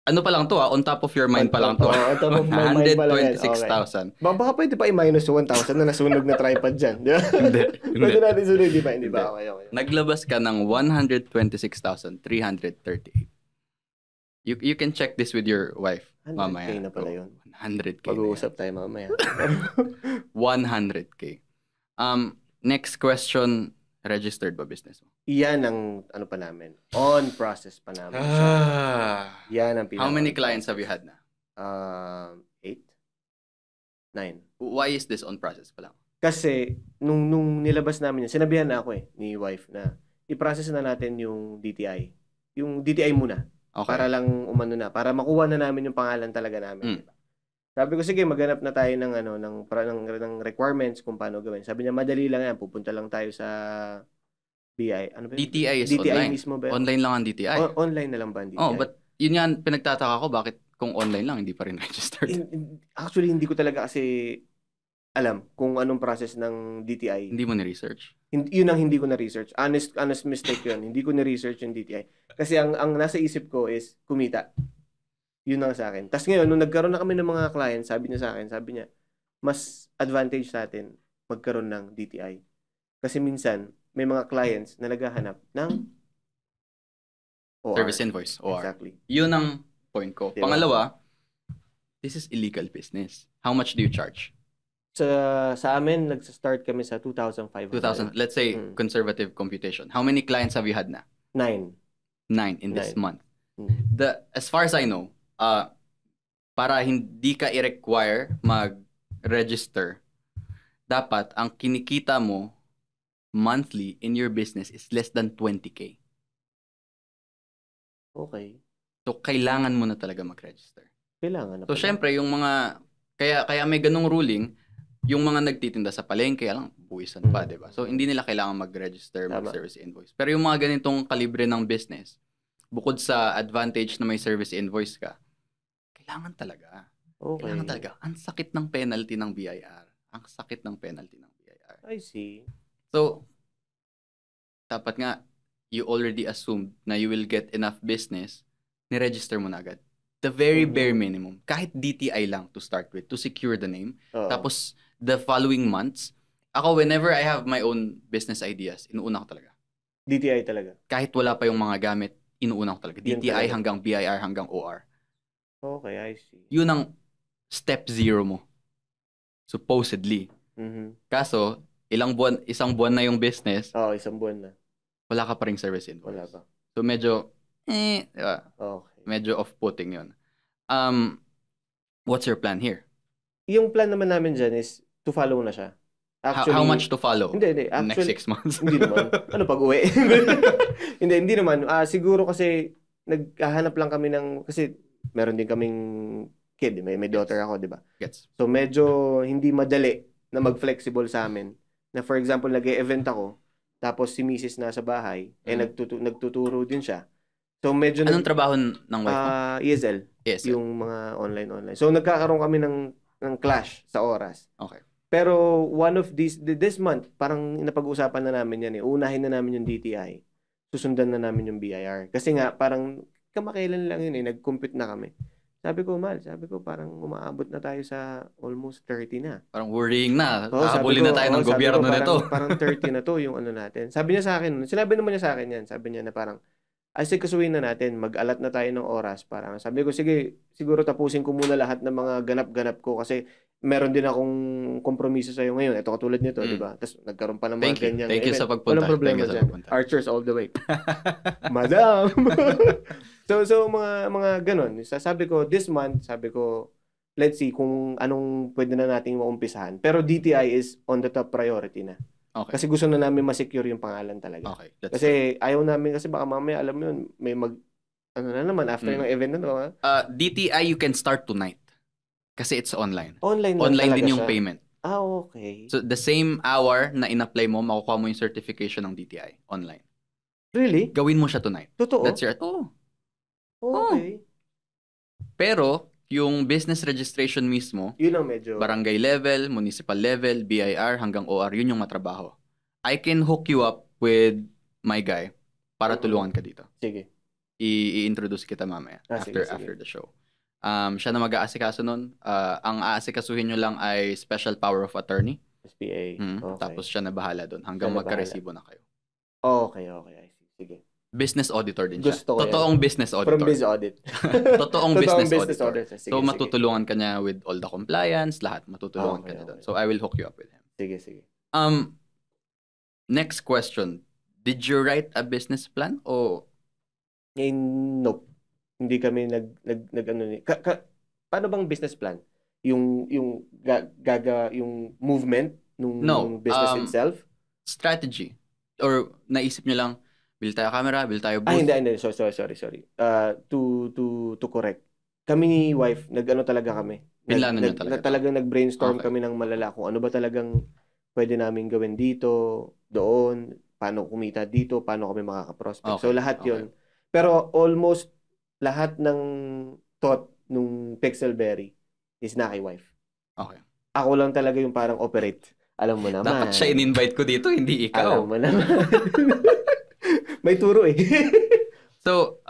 Ano pa lang to on top of your mind pa lang to. On top of my mind pa lang. 126,000. Baka pwede pa i-minus 1,000 na nasunog na tripod dyan. Di ba? Hindi. Pwede natin sunod, di ba? Hindi ba? Okay. Naglabas ka ng 126,338. You can check this with your wife mamaya. 100K na pala yun. 100K. Pag-uusap tayo mamaya. 100K. Next question, registered ba business mo? Iyan ang pa namin. On process pa namin. Yan ang How many clients have you had na? 8? 9. Why is this on process pa lang? Kasi, nung nilabas namin yun, sinabihan na ako ni wife na i-process na natin yung DTI. Yung DTI muna. Okay. Para lang umano na, para makuha na namin yung pangalan talaga namin. Diba? Sabi ko, sige, maghanap na tayo ng requirements kung paano gawin. Sabi niya, madali lang yan. Pupunta lang tayo sa BI. Ano ba yun? DTI is DTI online. mismo ba yun? Online lang ang DTI. Online na lang ba ang DTI? But yun yan, pinagtataka ko, bakit kung online lang, hindi pa rin registered? Actually, hindi ko talaga kasi alam kung anong process ng DTI. Hindi mo ni-research? Yun ang hindi ko na-research. Honest mistake yun. Hindi ko na-research yung DTI. Kasi ang nasa isip ko is kumita. Yun ang sa akin. Tapos ngayon, nung nagkaroon na kami ng mga clients, sabi niya, mas advantage sa atin magkaroon ng DTI. Kasi minsan, may mga clients na naghahanap ng OR. Service invoice, OR. Exactly. Yun ang point ko. Diba? Pangalawa, this is illegal business. How much do you charge? Sa amin, nagsa-start kami sa 2,500. 2,000. Let's say, conservative computation. How many clients have you had na? 9 in this month. As far as I know, para hindi ka i-require mag-register, dapat ang kinikita mo monthly in your business is less than 20K. Okay. So, kailangan mo na talaga mag-register. Kailangan na. So, syempre, yung mga, kaya may ganung ruling, yung mga nagtitinda sa palengke, alam, buwisan pa, diba? So, hindi nila kailangan mag-register, mag-service invoice. Pero yung mga ganitong kalibre ng business, bukod sa advantage na may service invoice ka, kailangan talaga. Okay. Kailangan talaga. Ang sakit ng penalty ng BIR. Ang sakit ng penalty ng BIR. I see. So, dapat nga, you already assumed na you will get enough business, ni-register mo na agad. The very bare minimum. Kahit DTI lang to start with, to secure the name. Tapos, the following months, ako, whenever I have my own business ideas, inuuna ko talaga. DTI talaga? Kahit wala pa yung mga gamit, inuuna ko talaga. DTI hanggang BIR hanggang OR. Okay, I see. Yun ang step 0 mo. Supposedly. Kaso, isang buwan na yung business. Isang buwan na. Wala ka pa ring service invoice. Wala pa. So, medyo, diba? Okay. Medyo off-putting yun. What's your plan here? Yung plan naman namin dyan is to follow na siya. Actually, how much to follow? Hindi. Actually, next 6 months? Hindi naman. Ano, pag-uwi? hindi naman. Siguro kasi naghahanap lang kami kasi meron din kaming kid. May daughter ako, di ba? Gets. So, medyo hindi madali na mag-flexible sa amin. Na for example, nag-e-event ako, tapos si Mrs. nasa bahay, nagtuturo din siya. So, medyo anong trabaho ng wife mo? ESL. Yung mga online. So, nagkakaroon kami ng clash sa oras. Okay. Pero one of this month, parang napag-uusapan na namin yan eh. Unahin na namin yung DTI. Susundan na namin yung BIR. Kasi nga, parang kamakailan lang yun eh. Nag-compute na kami. Sabi ko, parang umaabot na tayo sa almost 30 na. Parang worrying na. Habulin na tayo ng gobyerno nito. Parang 30 na to yung ano natin. Sabi niya sa akin, sinabi naman niya sa akin yan. Sabi niya na parang, asikasuhin na natin, mag-alat na tayo ng oras. Parang sabi ko, sige, siguro tapusin ko muna lahat ng mga ganap-ganap ko kasi meron din akong kompromiso sa'yo ngayon. Ito katulad nito, di ba? Tapos nagkaroon pa ng mga ganyan. Thank you sa pagpunta. Walang problema dyan. Archers all the way. Madam! So mga ganun. Sabi ko, this month, let's see kung anong pwede na nating maumpisahan. Pero DTI is on the top priority na. Okay. Kasi gusto na namin ma-secure yung pangalan talaga. Okay. Kasi ayaw namin, kasi baka mamaya, alam mo yun, may after ng event na. DTI, you can start tonight. Kasi it's online. Online din yung siya. payment. Okay. So, the same hour na in-apply mo, makukuha mo yung certification ng DTI online. Really? Gawin mo siya tonight. Totoo? That's your... Okay. Pero, yung business registration mismo, yun ang medyo... barangay level, municipal level, BIR, hanggang OR, yun yung matrabaho. I can hook you up with my guy para tulungan ka dito. Sige. I-introduce kita mamaya after the show. Siya na mag-aasikaso nun. Ang aasikasuhin nyo lang ay special power of attorney. SPA. Okay. Tapos siya na bahala doon hanggang magka-resibo na kayo. Okay. I see. Sige. Business auditor din siya. Gusto ko Totoong business auditor. From biz audit. Totoong business auditor. Sige, so, matutulungan ka niya with all the compliance, lahat. Matutulungan ka niya doon. So, I will hook you up with him. Sige. Next question. Did you write a business plan o... Nope. Hindi kami paano bang business plan? Yung movement nung business itself? Strategy. Or naisip nyo lang, Bil tayo camera, bil tayo Ay, booth. hindi. Sorry. To correct. Kami ni wife, nag-ano talaga kami. Pinlano nyo talaga to. Talagang nag-brainstorm Okay. kami ng malala kung ano ba talagang pwede namin gawin dito, doon, paano kumita dito, paano kami makaka-prospect. So, Okay. lahat Okay. yon. Pero almost lahat ng thought nung Pixelberry is na kay wife. Okay. Ako lang talaga yung parang operate. Alam mo naman. Dapat siya in-invite ko dito, hindi ikaw. Alam mo naman. May turo eh. So,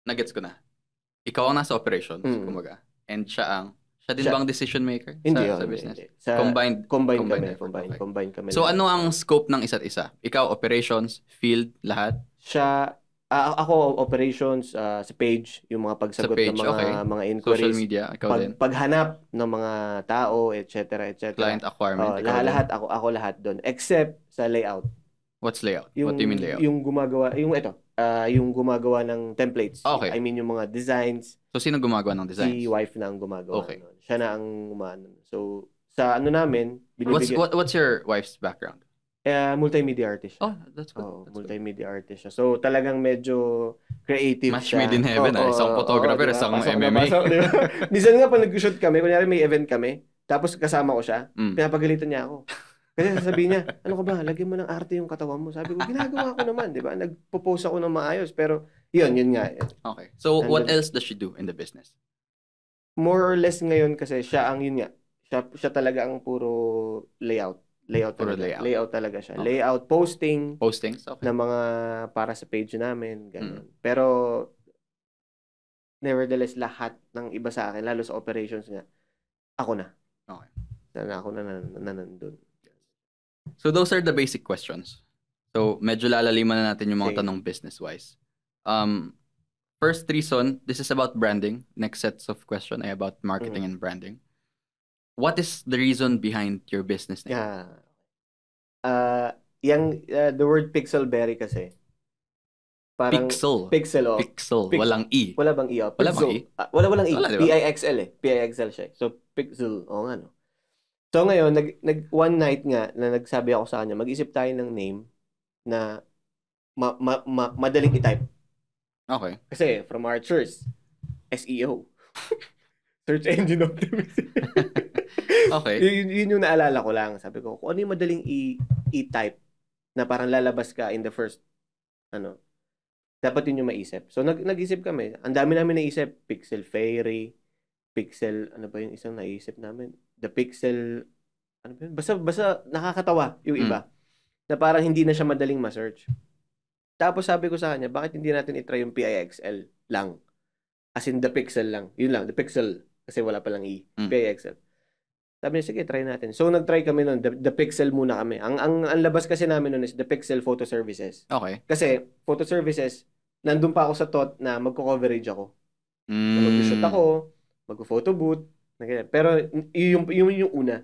nagets ko na. Ikaw ang nasa operations, kumbaga. And siya din bang decision maker sa business? Hindi. Combined kami. So, ano ang scope ng isa't isa? Ikaw, operations, field, lahat? Siya, ako operations sa page, yung mga pagsagot ng mga inquiries. Social media, ikaw din. Paghanap ng mga tao, etc. Client acquirement, ikaw lahat, din. ako lahat doon. Except sa layout. What's layout? What do you mean layout? Yung gumagawa ng templates. Okay. I mean, yung mga designs. So, sino gumagawa ng designs? Si wife na ang gumagawa. Okay. Nun. Siya na ang umano. So, sa ano namin, binibigyan... What's your wife's background? Multimedia artist siya. Oh, that's good. Multimedia artist siya. So, talagang medyo creative Match siya. made in heaven. Isang photographer, diba? isang Pasok MMA. Diba? Minsan nga, pag nag-shoot kami, kunyari may event kami, tapos kasama ko siya, pinapagalitan niya ako. Kasi sasabihin niya, ano ka ba, lagyan mo ng arte yung katawan mo. Sabi ko, ginagawa ko naman, di ba? Nagpo-post ako ng maayos. Pero, yun nga. Okay. So, what else does she do in the business? More or less ngayon kasi siya ang yun nga. Siya talaga ang puro layout. Layout talaga siya. Okay. Layout, postings okay. na mga para sa page namin, ganyan. Pero nevertheless, lahat ng iba sa akin, lalo sa operations niya, ako na. Okay. Sana ako na nandun. So those are the basic questions. So medyo lalaliman na natin yung mga tanong business-wise. First reason, this is about branding. Next sets of question ay about marketing and branding. What is the reason behind your business name? The word Pixelberry kasi. Parang Pixel. Pixel. Walang E. Wala bang E? Walang E. P-I-X-L eh. P-I-X-L siya. So, Pixel. Oo nga, no? So, ngayon, one night nga na nagsabi ako sa kanya, mag-isip tayo ng name na madaling i-type. Okay. Kasi, from our church, SEO. Search Engine Optimization. Okay. Yun yung naalala ko lang. Sabi ko, kung ano yung madaling i-type na parang lalabas ka in the first, dapat yun yung maisip. So, nag-isip kami. Ang dami namin naisip. Pixel Fairy, Pixel, ano ba yung isang naisip namin? The Pixel, ano ba yun? Basta nakakatawa yung iba. Na parang hindi na siya madaling ma-search. Tapos sabi ko sa kanya, bakit hindi natin itry yung PIXL lang? As in, the Pixel lang. Yun lang, the Pixel. Kasi wala palang E. PIXL. Sabi niya, sige, try natin. So, nag-try kami nun. The Pixel muna kami. Ang labas kasi namin nun is the Pixel Photo Services. Okay. Kasi, Photo Services, nandun pa ako sa thought na magko-coverage ako. Mag-shoot ako, mag-photo booth. Pero, yung una.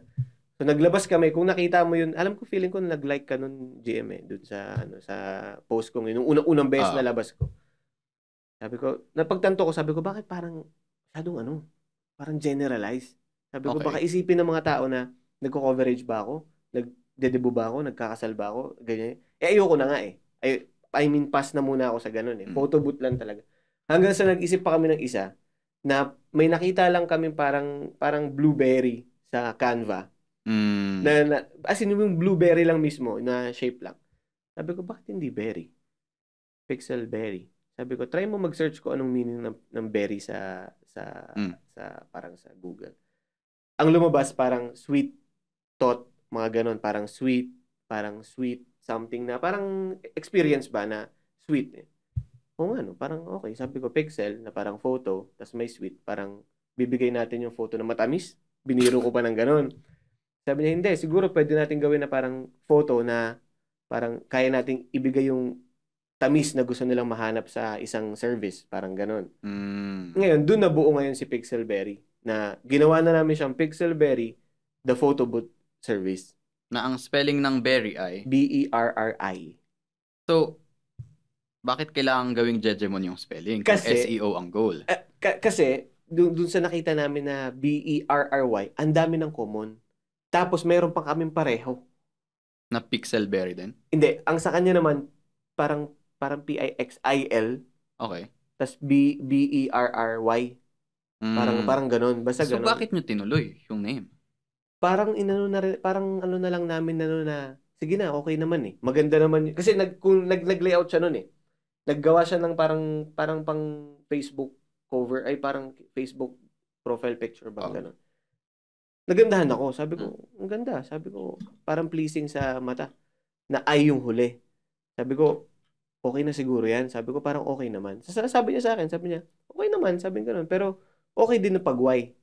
So, naglabas kami. Kung nakita mo yun, alam ko, feeling ko nag-like ka nun, GM eh. Dun sa post ko. Yung unang beses na labas ko. Sabi ko, napagtanto ko, sabi ko, bakit parang, parang generalized. Sabi ko, baka isipin ng mga tao na nagko-coverage ba ako? Nagdedebo ba ako? Nagkakasal ba ako? Ganyan. Ayoko na nga eh. I mean, pass na muna ako sa ganun eh. Photo booth lang talaga. Hanggang sa nag-isip pa kami ng isa na may nakita lang kami parang blueberry sa Canva. As in, yung blueberry lang mismo na shape lang. Sabi ko, bakit hindi berry? Pixel berry. Sabi ko, try mo mag-search ko anong meaning ng berry sa parang sa Google. Ang lumabas parang sweet thought, mga ganon, parang sweet something na parang experience ba na sweet eh. O nga no, parang okay. Sabi ko, pixel na parang photo, tas may sweet, parang bibigay natin yung photo na matamis. Biniro ko pa ng ganon. Sabi niya, hindi, siguro pwede natin gawin na parang photo na parang kaya nating ibigay yung tamis na gusto nilang mahanap sa isang service. Parang ganon. Ngayon, dun nabuo ngayon si Pixelberry na ginawa na namin siyang Pixelberry, the photo booth service. Na ang spelling ng berry ay? B-E-R-R-I. So, bakit kailangan gawing Jejemon yung spelling? Kasi SEO ang goal. Kasi, dun sa nakita namin na B-E-R-R-Y, ang dami ng common. Tapos, mayroon pa kaming pareho. Na Pixelberry din? Hindi. Ang sa kanya naman, parang Pixil. Okay. Tas Berry. Parang ganun. Basta So, ganun. bakit nyo tinuloy yung name? Parang ano na lang namin na sige na, okay naman eh. Maganda naman. Kasi kung nag-layout siya nun eh. Naggawa siya ng parang pang Facebook cover, ay parang Facebook profile picture bang ganun. Nagandahan ako. Sabi ko, ang ganda. Sabi ko, parang pleasing sa mata. Na ay yung huli. Sabi ko, okay na siguro yan. Sabi ko, parang okay naman. Sabi niya sa akin, sabi niya, okay naman, sabi ko ganun. Pero, okay din na pag-why.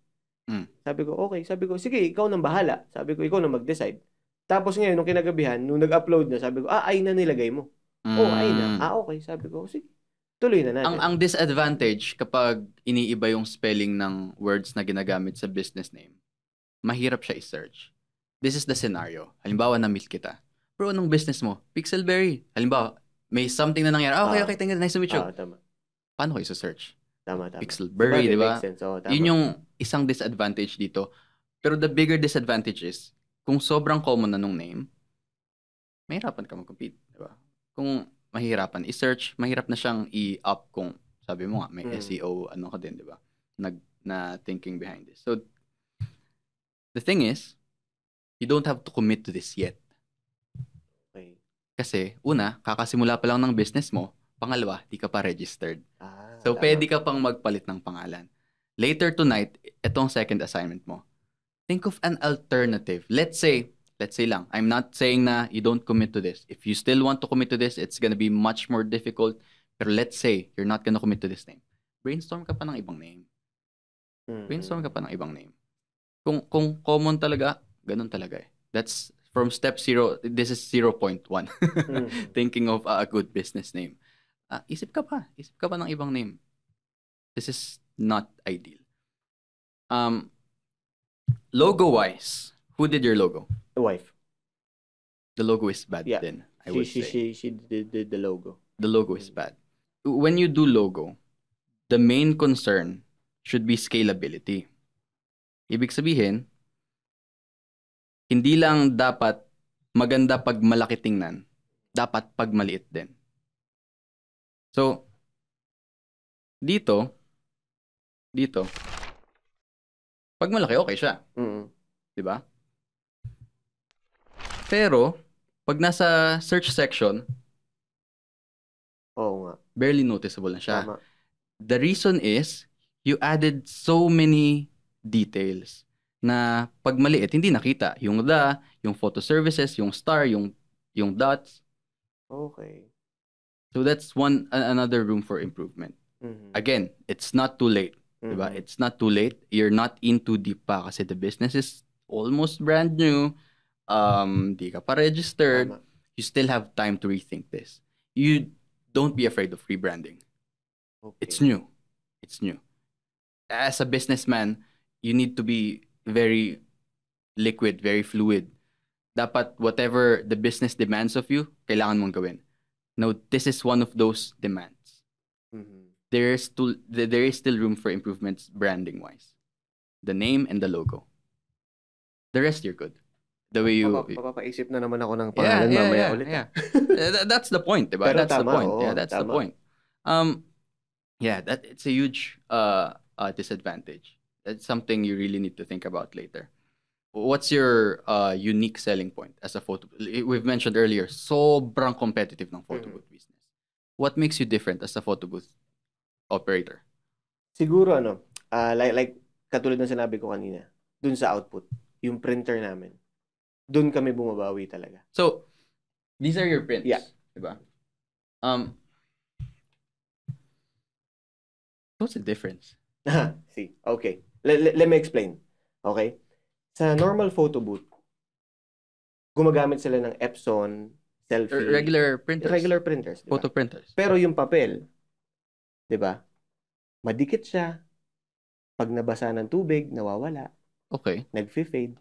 Sabi ko, okay. Sabi ko, sige, ikaw nang bahala. Sabi ko, ikaw nang mag-decide. Tapos ngayon, nung kinagabihan, nung nag-upload na, sabi ko, ay na nilagay mo. Oh, ay na. Okay. Sabi ko, sige. Tuloy na natin. Ang disadvantage kapag iniiba yung spelling ng words na ginagamit sa business name, mahirap siya i-search. This is the scenario. Halimbawa, na-meet kita. Bro, anong business mo? Pixelberry. Halimbawa, may something na nangyari. Okay, thank you. Nice to meet you. Tama. Paano ko i-search? Tama. Pixelberry, di ba? Tama. Yun yung isang disadvantage dito. Pero the bigger disadvantage is, kung sobrang common na nung name, mahirapan ka mag-compete. Di ba? Kung mahirapan i-search, mahirap na siyang i-up kung, sabi mo nga, may SEO, ano ka din, di ba? Na thinking behind this. So, the thing is, you don't have to commit to this yet. Okay. Kasi, una, kakasimula pa lang ng business mo. Pangalawa, di ka pa registered. So, tama. pwede ka pang magpalit ng pangalan. Later tonight, itong second assignment mo. Think of an alternative. Let's say lang, I'm not saying na you don't commit to this. If you still want to commit to this, it's gonna be much more difficult. Pero let's say, you're not gonna commit to this name. Brainstorm ka pa ng ibang name. Kung common talaga, ganun talaga eh. That's from step 0, this is 0.1. Thinking of a good business name. Isip ka pa ng ibang name. This is not ideal. Logo-wise, who did your logo? The wife. The logo is bad then, I would say. She did the logo. The logo is bad. When you do logo, the main concern should be scalability. Ibig sabihin, hindi lang dapat maganda pag malaki tingnan, dapat pag maliit din. So, dito, pag malaki, okay siya. Diba? Pero, pag nasa search section, oo nga. Barely noticeable na siya. Tama. The reason is, you added so many details na pag maliit, hindi nakita. Yung yung photo services, yung star, yung dots. Okay. So that's another room for improvement. Again, it's not too late. Diba? It's not too late. You're not in too deep pa kasi the business is almost brand new. Di ka pa registered. Tama. You still have time to rethink this. You don't be afraid of rebranding. Okay. It's new. As a businessman, you need to be very liquid, very fluid. Dapat whatever the business demands of you, kailangan mong gawin. Now, this is one of those demands. There is still room for improvements branding-wise. The name and the logo. The rest, you're good. The way you... Papapaisip na naman ako ng pangalan mamaya ulit. Yeah. That's the point, diba? Pero That's tama, the point. oo, Yeah, that's tama. the point. It's a huge disadvantage. That's something you really need to think about later. What's your unique selling point as a photo? We've mentioned earlier, sobrang competitive ng photo booth business. What makes you different as a photo booth operator? Siguro like katulad ng sinabi ko kanina, dun sa output, yung printer namin. Dun kami bumabawi talaga. So, these are your prints. Yeah. Diba? What's the difference? See, okay. Let me explain. Okay? Sa normal photo booth, gumagamit sila ng Epson, selfie. Regular printers. Regular printers. Diba? Photo printers. Pero yung papel, di ba? Madikit siya. Pag nabasa ng tubig, nawawala. Okay. Nag-fade.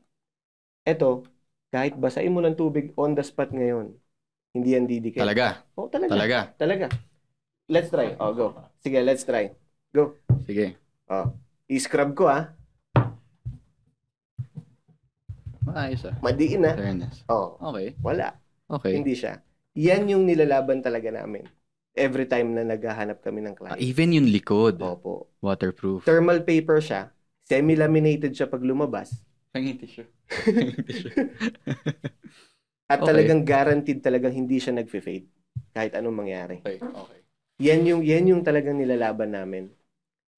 Eto, kahit basain mo ng tubig on the spot ngayon, hindi yan didikit. Talaga? Oh, talaga. Let's try. Oh, go. Sige, let's try. Go. Sige. Oh, i-scrub ko Ayos Madiin na. Fairness. Oh, Okay. wala. Okay. Hindi siya. Yan yung nilalaban talaga namin. Every time na naghahanap kami ng client. Even yung likod. Opo. Waterproof. Thermal paper siya. Semi-laminated siya pag lumabas. Panging tissue. At Okay. talagang guaranteed talagang hindi siya nagfe-fade. Kahit anong mangyari. Okay. Yan yung talagang nilalaban namin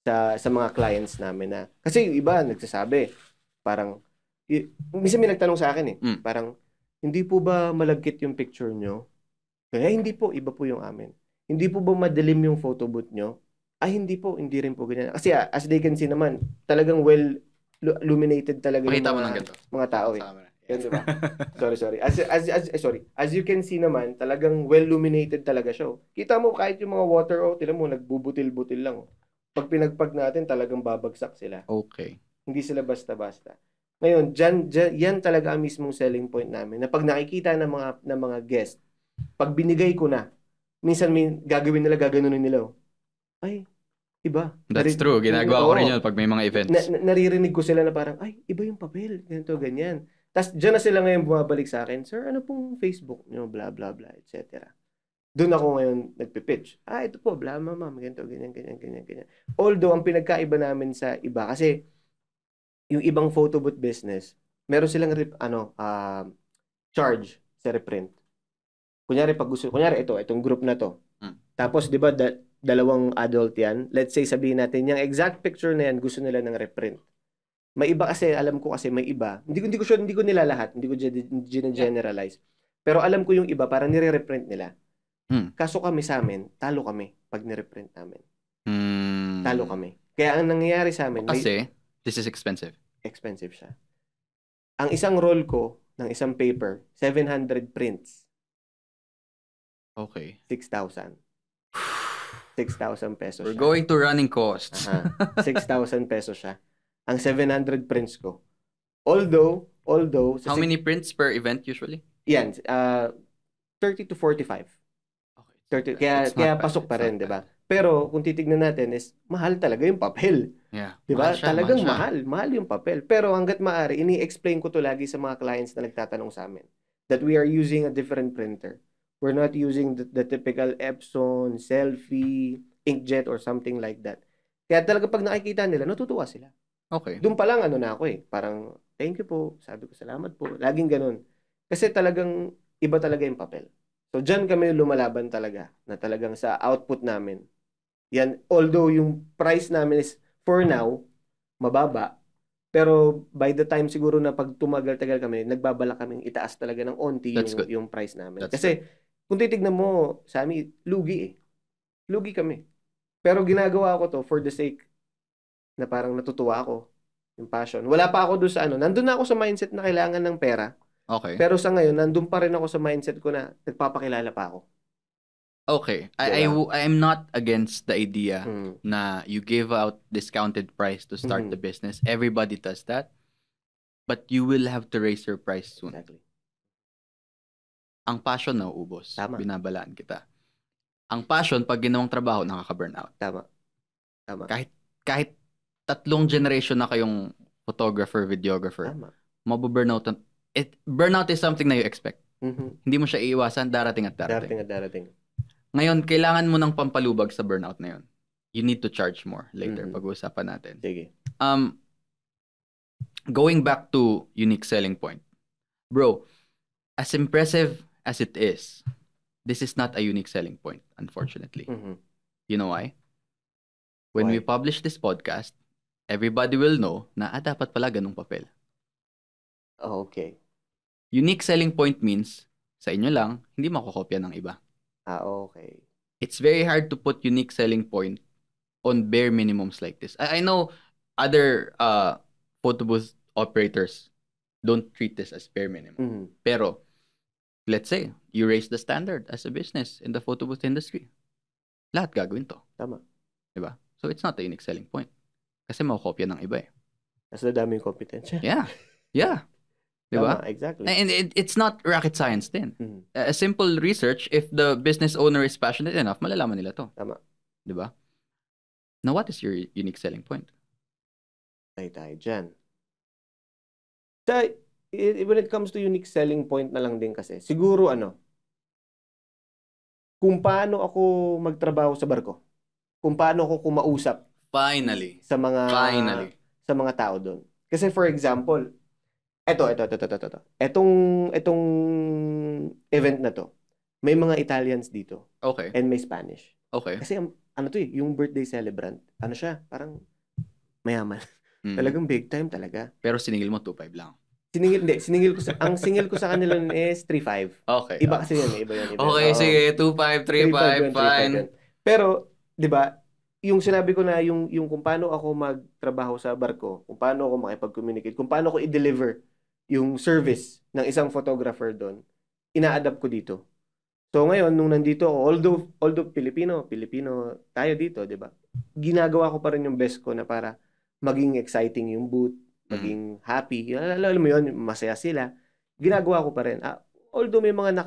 sa mga clients namin na. Kasi yung iba nagsasabi, parang, minsan may nagtanong sa akin parang, hindi po ba malagkit yung picture nyo? Kaya hindi po, iba po yung amin. Hindi po ba madilim yung photo booth nyo? Ay, hindi po, hindi rin po ganyan. Kasi as they can see naman, talagang well illuminated talaga Pakita yung mo ng ganito. mga tao eh. Sa camera. Yan, diba? Sorry. Sorry. As you can see naman, talagang well illuminated talaga siya. Kita mo kahit yung mga water tila mo, nagbubutil-butil lang. Pag pinagpag natin, talagang babagsak sila. Okay. Hindi sila basta-basta. Ngayon, yan talaga ang mismong selling point namin. Na pag nakikita ng mga guest, pag binigay ko na, minsan gaganunin nila. Ay, iba. That's true. Ginagawa ko rin yun pag may mga events. Naririnig ko sila na parang, ay, iba yung papel. Ganito, ganyan. Tapos, dyan na sila ngayon bumabalik sa akin, sir, ano pong Facebook nyo, blah, blah, blah, etc. Doon ako ngayon nagpipitch. Ito po, blah, ma'am, ganito, ganyan. Although, ang pinagkaiba namin sa iba, kasi, yung ibang photo booth business, meron silang charge sa reprint. Kunyari, itong group na to. Tapos, di ba, dalawang adult yan. Let's say, sabihin natin, yung exact picture na yan, gusto nila ng reprint. May iba kasi, alam ko kasi may iba. Hindi ko nila lahat. Hindi ko generalize. Pero alam ko yung iba, parang nire-reprint nila. Kaso kami sa amin, talo kami pag nire-reprint namin. Talo kami. Kaya ang nangyayari sa amin, kasi, this is expensive. Expensive siya. Ang isang roll ko ng isang paper, 700 prints. Okay. 6,000. 6,000 pesos We're siya. going to running costs. 6,000 pesos siya. Ang 700 prints ko. Although... How many prints per event usually? Yan. 30 to 45. Okay. 30, kaya pasok pa rin, di ba? Pero kung titignan natin is, mahal talaga yung papel. Yeah. Di ba? Talagang mahal. Mahal yung papel. Pero hanggat maaari, ini-explain ko to lagi sa mga clients na nagtatanong sa amin that we are using a different printer. We're not using the typical Epson, Selfie, inkjet, or something like that. Kaya talaga pag nakikita nila, natutuwa sila. Okay. Doon pa lang na ako eh. Parang, thank you po. Sabi ko, salamat po. Laging ganun. Kasi talagang, iba talaga yung papel. So, dyan kami lumalaban talaga. Na talagang sa output namin. Yan, although yung price namin is, for now, mababa. Pero, by the time siguro na pag tumagal-tagal kami, nagbabala kaming itaas talaga ng onti yung price namin. Kasi, kung titignan mo, Sammy, lugi eh. Lugi kami. Pero ginagawa ko to for the sake na parang natutuwa ako. Yung passion. Wala pa ako doon sa nandun na ako sa mindset na kailangan ng pera. Okay. Pero sa ngayon, nandun pa rin ako sa mindset ko na nagpapakilala pa ako. Okay. I'm not against the idea na you give out discounted price to start the business. Everybody does that. But you will have to raise your price soon. Exactly. Ang passion nauubos. Tama. Binabalaan kita. Ang passion, pag ginawang trabaho, nakaka-burnout. Tama. Kahit 3 generation na kayong photographer, videographer, mabuburnout. Burnout is something na you expect. Hindi mo siya iiwasan, darating at darating. Ngayon, kailangan mo ng pampalubag sa burnout na yun. You need to charge more later. Pag-uusapan natin. Sige. Going back to unique selling point. Bro, as impressive as it is, this is not a unique selling point, unfortunately. You know why? When we publish this podcast, everybody will know na dapat pala ganung papel. Okay. Unique selling point means, sa inyo lang, hindi makokopya ng iba. Okay. It's very hard to put unique selling point on bare minimums like this. I know other photo booth operators don't treat this as bare minimum. Pero, let's say, you raise the standard as a business in the photo booth industry. Lahat gagawin to. Tama. Diba? So, it's not a unique selling point. Kasi makokopya ng iba eh. Mas nadami yung kompetensya. Yeah. Diba? Tama, exactly. And it's not rocket science din. A simple research, if the business owner is passionate enough, malalaman nila to. Tama. Diba? Now, what is your unique selling point? Tayo dyan. when it comes to unique selling point na lang din kasi, siguro kung paano ako magtrabaho sa barko, kung paano ako kumausap Finally. sa mga tao doon. Kasi for example, etong event na to, may mga Italians dito. Okay. And may Spanish. Okay. Kasi yung birthday celebrant, siya, parang mayaman. Talagang big time talaga. Pero siningil mo 2.5 lang. Ang singil ko sa kanila is 3.5. Okay. Iba kasi yun, iba. Okay, sige, 2.5, 3.5, fine. Pero, 'di ba, yung sinabi ko na yung kung paano ako magtrabaho sa barko, kung paano ako makipag-communicate, kung paano ako i-deliver yung service ng isang photographer doon, ina-adapt ko dito. So ngayon nung nandito ako, although Pilipino tayo dito, 'di ba? Ginagawa ko pa rin yung best ko na para maging exciting yung booth, maging happy. Alam mo 'yun, masaya sila. Ginagawa ko pa rin. Although may mga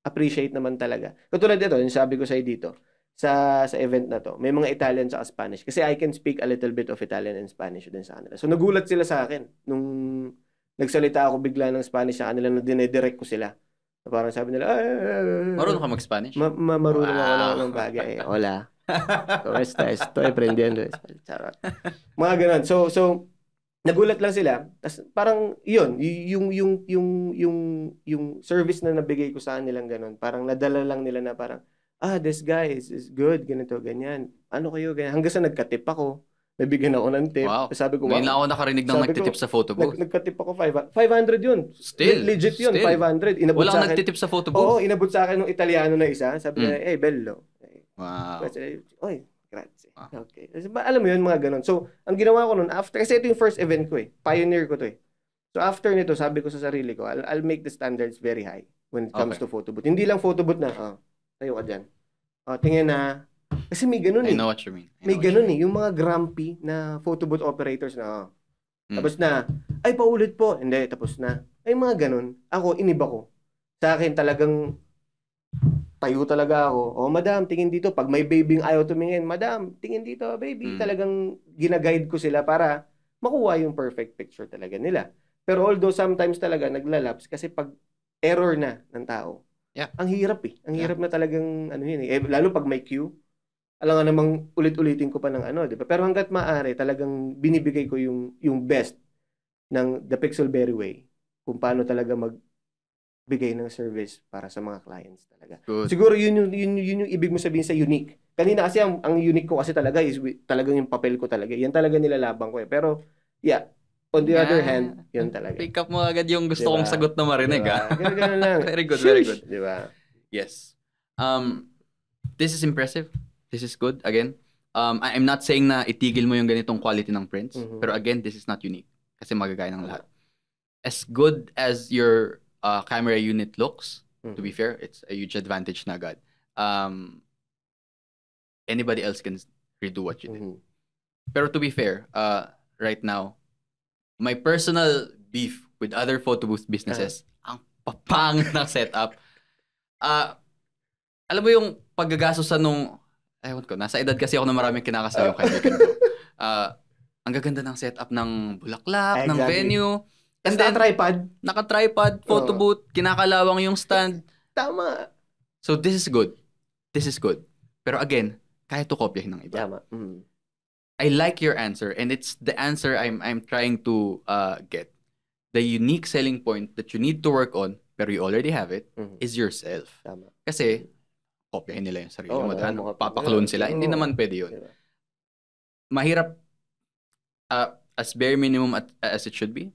appreciate naman talaga. Katulad dito, yung sabi ko sa dito, sa event na to, may mga Italian at Spanish. Kasi I can speak a little bit of Italian and Spanish din sa kanila. So nagulat sila sa akin nung nagsalita ako bigla ng Spanish sa kanila na dinedirect ko sila. Parang sabi nila, marunong ka mag-Spanish? Marunong ako ng bagay. Hola. ¿Cómo estás? Estoy aprendiendo. Charot. Mga ganun. So nagulat lang sila. Tas parang yung service na nabigay ko sa kanilang ganun. Parang nadala lang nila na parang, this guy is good, ganito, ganyan. Ano kayo, ganyan. Hanggang sa nagka-tip ako. Nabigyan ako ng tip. Wow. Sabi ko, ngayon lang ako nakarinig ng nagtitip sa photo booth. Nagka-tip ako 500 yun. Still. Legit yun, 500. Walang nagtitip sa photo booth? Oo, inabot sa akin ng Italiano na isa. Sabi niya, hey, bello. Wow. Oy, grazie. Wow. Okay. Alam mo yun, mga ganun. So, ang ginawa ko nun, after, kasi ito yung first event ko Pioneer ko to So, after nito, sabi ko sa sarili ko, I'll make the standards very high when it comes to photo booth. Hindi lang photo booth na, tayo ka dyan. Tingin na, kasi may ganun I know what you mean. May ganun yung mga grumpy na photo booth operators na, tapos na, ay paulit po, hindi, tapos na. Ay mga ganun. Ako, iniba ko. Sa akin talagang, tayo talaga ako. Madam, tingin dito. Pag may babying ayaw tumingin, madam, tingin dito, baby. Talagang ginaguide ko sila para makuha yung perfect picture talaga nila. Pero although sometimes talaga naglalapse kasi pag error na ng tao, ang hirap Ang hirap na talagang lalo pag may cue. Alam nga namang ulit-ulitin ko pa ng di ba? Pero hangga't maaari, talagang binibigay ko yung best ng The Pixelberry Way kung paano talaga magbigay ng service para sa mga clients talaga. Good. Siguro yun yung ibig mo sabihin sa unique. Kanina kasi ang unique ko kasi talaga is talagang yung papel ko talaga. Yan talaga nilalabang ko Pero on the other hand, yun talaga. Pick up mo agad yung gusto kong sagot na marinig Ganun lang. Very good, very good. Diba? Yes. This is impressive. This is good. Again, I'm not saying na itigil mo yung ganitong quality ng prints. Pero again, this is not unique. Kasi magagaya ng lahat. As good as your camera unit looks, to be fair, it's a huge advantage na agad. Anybody else can redo what you did. Pero to be fair, right now, my personal beef with other photo booth businesses, ang papangit ng setup. Alam mo yung paggagastosan nung, ewan ko, nasa edad kasi ako na maraming kinakasal yung kaibigan ko. Ang gaganda ng setup ng bulaklak, ng venue. And then, naka-tripod, photo booth, kinakalawang yung stand. Tama. So this is good. This is good. Pero again, kaya to kopyahin ng iba. Tama. I like your answer, and it's the answer I'm trying to get. The unique selling point that you need to work on, pero you already have it, is yourself. Tama. Kasi, kopyahin nila yung sarili mo. Papaklone sila. Hindi naman pwede yun. Diba? Mahirap, as bare minimum as it should be,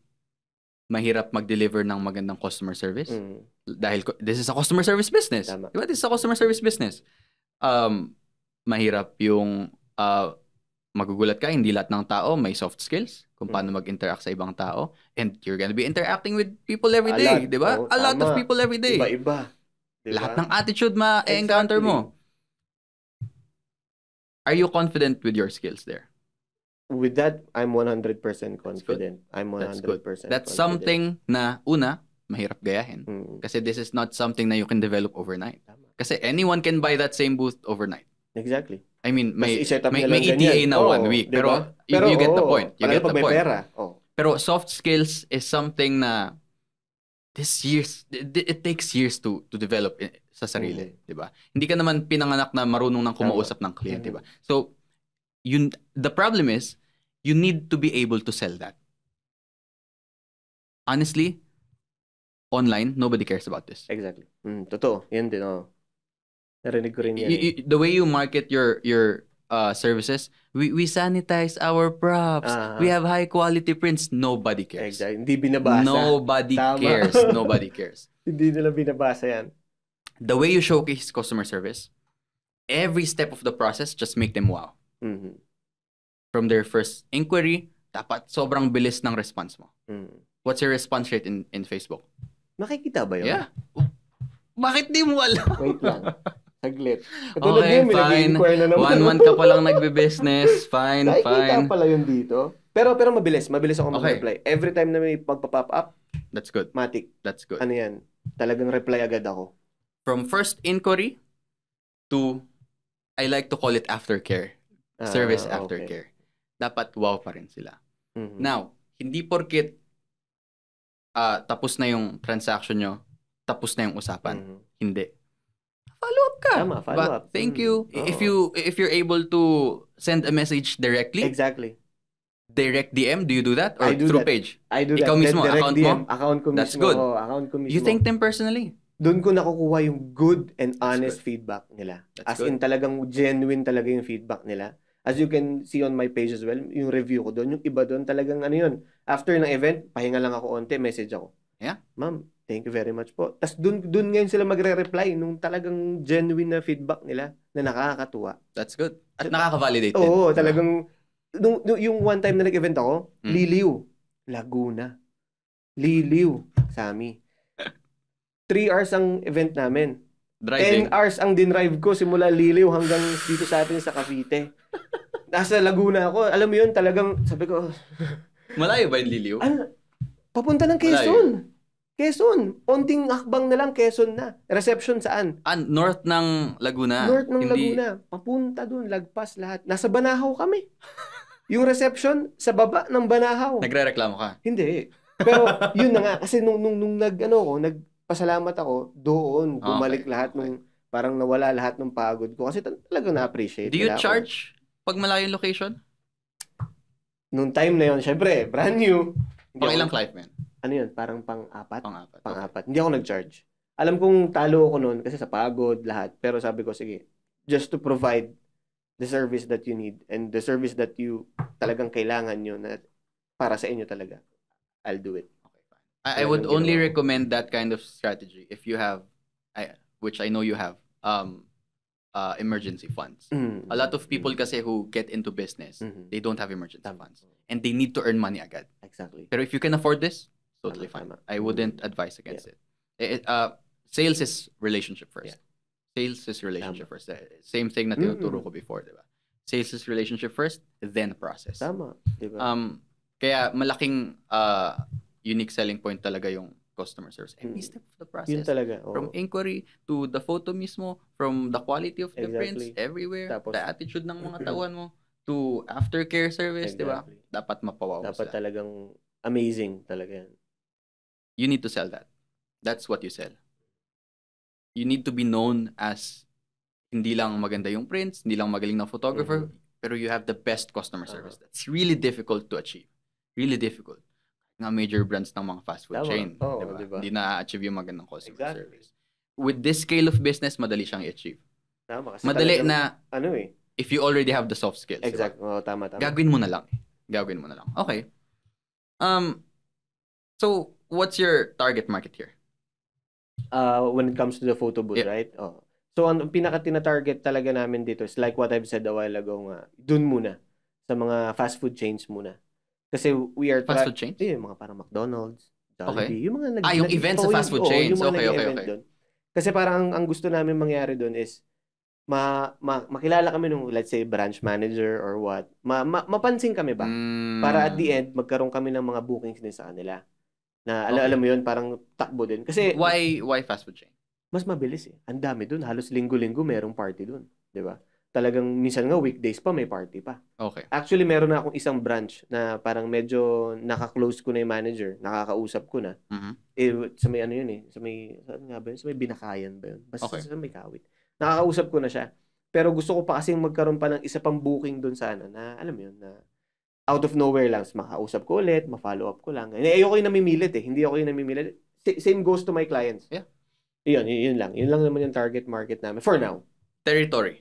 mahirap mag-deliver ng magandang customer service. Dahil this is a customer service business. Tama. Diba? This is a customer service business. Mahirap yung magugulat ka, hindi lahat ng tao may soft skills kung paano mag-interact sa ibang tao. And you're gonna be interacting with people every day. Diba? A lot of people every day. Iba-iba. Diba? Lahat ng attitude ma-encounter mo. Are you confident with your skills there? With that, I'm 100% confident. I'm 100% That's confident. something na, una, mahirap gayahin. Kasi this is not something na you can develop overnight. Kasi anyone can buy that same booth overnight. Exactly. I mean, may ETA na 1 week. Diba? Pero you get the point. You get the point. Pera. Pero soft skills is something na it takes years to develop sa sarili, di ba? Hindi ka naman pinanganak na marunong nang kumausap ng client, di ba? So, the problem is, you need to be able to sell that. Honestly, online, nobody cares about this. Exactly. Totoo. Yan din, narinig ko rin yan. The way you market your services, we sanitize our props. We have high quality prints. Nobody cares. Exactly. Hindi binabasa. Nobody cares. Nobody cares. Hindi nila binabasa yan. The way you showcase customer service, every step of the process, just make them wow. From their first inquiry, dapat sobrang bilis ng response mo. What's your response rate in Facebook? Makikita ba yun? Yeah. Bakit di mo alam? Wait lang. Saglit. Okay, fine. 1 month ka palang nagbe-business. Fine. Nakikita pala yun dito. Pero mabilis. Mabilis ako mag-reply. Every time na may pagpa-pop up, that's good. Matic. That's good. Ano yan? Talagang reply agad ako. From first inquiry to, I like to call it aftercare. Service aftercare. Dapat wow pa rin sila. Now, hindi porket tapos na yung transaction nyo, tapos na yung usapan. Hindi. Follow up ka. Tama, follow up. Thank you. If you're able to send a message directly. Exactly. Direct DM, do you do that? Or I do through that. page? I do that. Ikaw mismo, direct account DM, mo? Account ko mismo. That's good. Account ko mismo. You thank them personally. Doon ko nakukuha yung good and honest feedback nila. As in talagang genuine talaga yung feedback nila. As you can see on my page as well, yung review ko doon, yung iba doon talagang ano yun. After ng event, pahinga lang ako onte, message ako. Yeah. Ma'am, thank you very much po. Tapos doon ngayon sila magre-reply nung talagang genuine na feedback nila na nakakatuwa. That's good. At nakaka-validate din. Oo, talagang yung one time na nag-event ako, Liliw, Laguna. Liliw, Sami. 3 hours ang event namin. Driving. 10 hours ang dinrive ko simula Liliw hanggang dito sa atin sa Cavite. Nasa Laguna ako. Alam mo yun, talagang sabi ko, malayo ba yung Liliw? Papunta ng Quezon. Quezon. Onting akbang na lang, Quezon na. Reception saan? North ng Laguna. North ng Laguna. Papunta dun, lagpas lahat. Nasa Banahaw kami. Yung reception, sa baba ng Banahaw. Nagre-reklamo ka? Hindi. Pero yun na nga. Kasi nung nagpasalamat ako, doon, bumalik lahat nung, parang nawala lahat ng pagod ko. Kasi talagang na-appreciate. Do you charge pag malayo yung location? Nung time na yun, syempre, brand new. Pang ilang client, man? Ano yun? Parang pang-apat? Pang-apat. Pang-apat. Hindi ako nag-charge. Alam kong talo ako noon kasi sa pagod, lahat. Pero sabi ko, sige, just to provide the service that you need and the service that you talagang kailangan nyo na para sa inyo talaga, I'll do it. Okay, fine. I would only recommend that kind of strategy if you have, which I know you have, emergency funds. A lot of people kasi who get into business, they don't have emergency funds. And they need to earn money agad. Exactly. Pero if you can afford this, totally fine. I wouldn't advise against it. Sales is relationship first. Sales is relationship first. Same thing na tinuturo ko before, di ba? Sales is relationship first, then process. Tama, di ba? Kaya malaking unique selling point talaga yung customer service. Every step of the process. Yun talaga. From inquiry to the photo mismo, from the quality of the prints, everywhere, tapos, the attitude ng mga tauhan mo, to aftercare service, di ba? Dapat mapawaw dapat sila. Talagang amazing talaga yan. You need to sell that. That's what you sell. You need to be known as hindi lang maganda yung prints, hindi lang magaling na photographer, pero you have the best customer service. That's really difficult to achieve. Really difficult. Nga major brands ng mga fast food chain. Diba? Hindi na-achieve yung magandang customer service. With this scale of business, madali siyang i-achieve. Tama. Kasi madali na, if you already have the soft skills. Exactly. Diba? Tama. Gagawin mo na lang. Okay. So, what's your target market here? When it comes to the photo booth, right? So, ang pinaka-tina-target talaga namin dito is like what I've said a while ago nga, dun muna. Sa mga fast food chains muna. Kasi we are... Fast food chains? Mga parang McDonald's, Jollibee. Yung mga yung events sa fast food chains. Okay. Kasi parang ang gusto namin mangyari dun is makilala kami nung, let's say, branch manager or what. Mapansin kami ba? Para at the end, magkaroon kami ng mga bookings din sa kanila. Na alam mo yun, parang takbo din. Kasi why fast food chain? Mas mabilis eh. Ang dami dun. Halos linggo-linggo merong party dun. Di ba? Talagang minsan nga weekdays pa may party pa. Okay. Actually, meron na akong isang branch na parang medyo naka-close ko na yung manager, nakakausap ko na. Sa may ano yun eh, saan nga ba yun? Sa may Binakayan ba yun? Basta sa may Kawit. Nakakausap ko na siya. Pero gusto ko pa kasing magkaroon pa ng isa pang booking doon sana na, alam mo yun, na out of nowhere lang, makausap ko ulit, ma-follow up ko lang. Ayoko yung namimilit eh. Hindi ako yung namimilit. Same goes to my clients. Yeah. Yun lang. Yun lang naman yung target market namin. For now. Territory,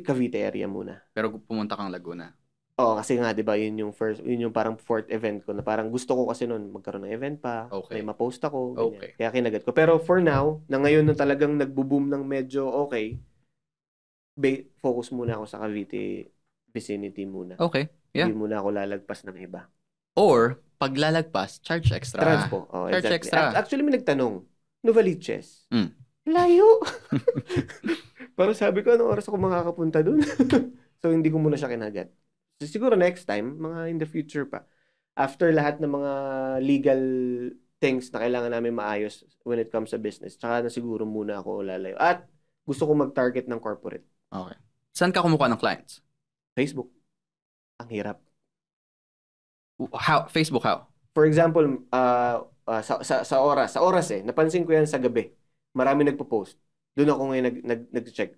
Cavite area muna. Pero pumunta kang Laguna. Oo, kasi nga, di ba, yun yung parang fourth event ko na parang gusto ko kasi noon magkaroon ng event pa, may ma-post ako, ganyan. Kaya kinagat ko. Pero for now, na ngayon na talagang nagbo-boom ng medyo okay, focus muna ako sa Cavite vicinity muna. Okay, yeah. Hindi muna ako lalagpas ng iba. Or, pag lalagpas, charge extra. Transpo. Charge exactly. extra. Actually, may nagtanong, Novaliches. Layo! Parang sabi ko, anong oras ako makakapunta dun? So, hindi ko muna siya kinagat. So, siguro next time, mga in the future pa. After lahat ng mga legal things na kailangan namin maayos when it comes sa business, tsaka na siguro muna ako lalayo. At gusto ko mag-target ng corporate. Okay. Saan ka kumukuha ng clients? Facebook. Ang hirap. How? Facebook how? For example, sa oras eh. Napansin ko yan sa gabi. Marami nagpo-post. Doon ako ngayon nag-check.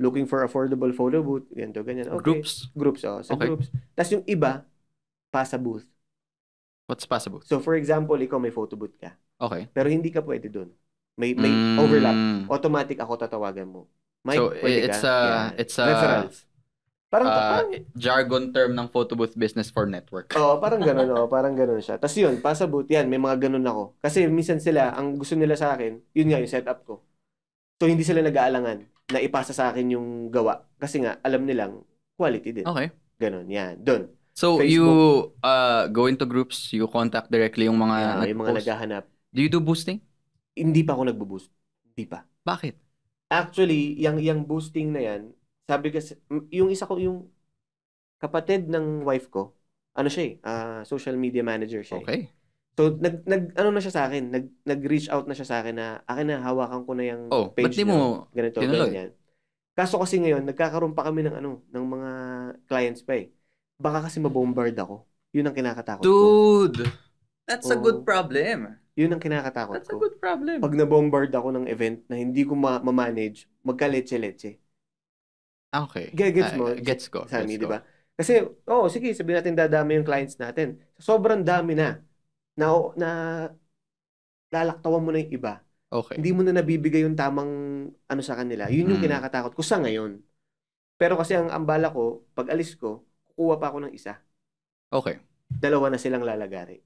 Looking for affordable photo booth. Ganito, ganyan. Okay. Groups, sa groups. Tapos yung iba, pasa booth. What's pasa booth? So for example, ikaw may photo booth ka. Okay. Pero hindi ka pwede doon. May overlap. Automatic ako tatawagan mo. Mike, so it's a referrals. Parang jargon term ng photo booth business for network. Parang gano'n siya. Tapos yun, pasa booth, yan, may mga gano'n ako. Kasi minsan sila, ang gusto nila sa akin, yun nga yung setup ko. So hindi sila nag-aalangan na ipasa sa akin yung gawa. Kasi nga, alam nilang quality din. Okay. Ganon, yan. Doon. So, Facebook, you go into groups, you contact directly yung mga yung mga naghahanap. Do you do boosting? Hindi pa ako nagbo-boost. Hindi pa. Bakit? Actually, yung boosting na yan, sabi kasi, yung isa ko, yung kapatid ng wife ko, ano siya social media manager siya. Okay. So, ano na siya sa akin, nag-reach out na siya sa akin na, akin na, hawakan ko na yung page ba't di mo ganito, ganyan. Kaso kasi ngayon, nagkakaroon pa kami ng mga clients pa eh. Baka kasi mabombard ako. Yun ang kinakatakot ko. Dude! That's a good problem. Yun ang kinakatakot ko. That's a good problem. Pag nabombard ako ng event na hindi ko ma-manage, magka-leche-leche. Okay. Gets mo? Gets ko. Sami, di ba? Kasi, sige, sabihin natin dadami yung clients natin. Sobrang dami na lalaktawan mo na yung iba. Okay. Hindi mo na nabibigay yung tamang sa kanila. Yun yung kinakatakot ko sa ngayon. Pero kasi ang bala ko, pag alis ko, kukuha pa ako ng isa. Okay. 2 na silang lalagari.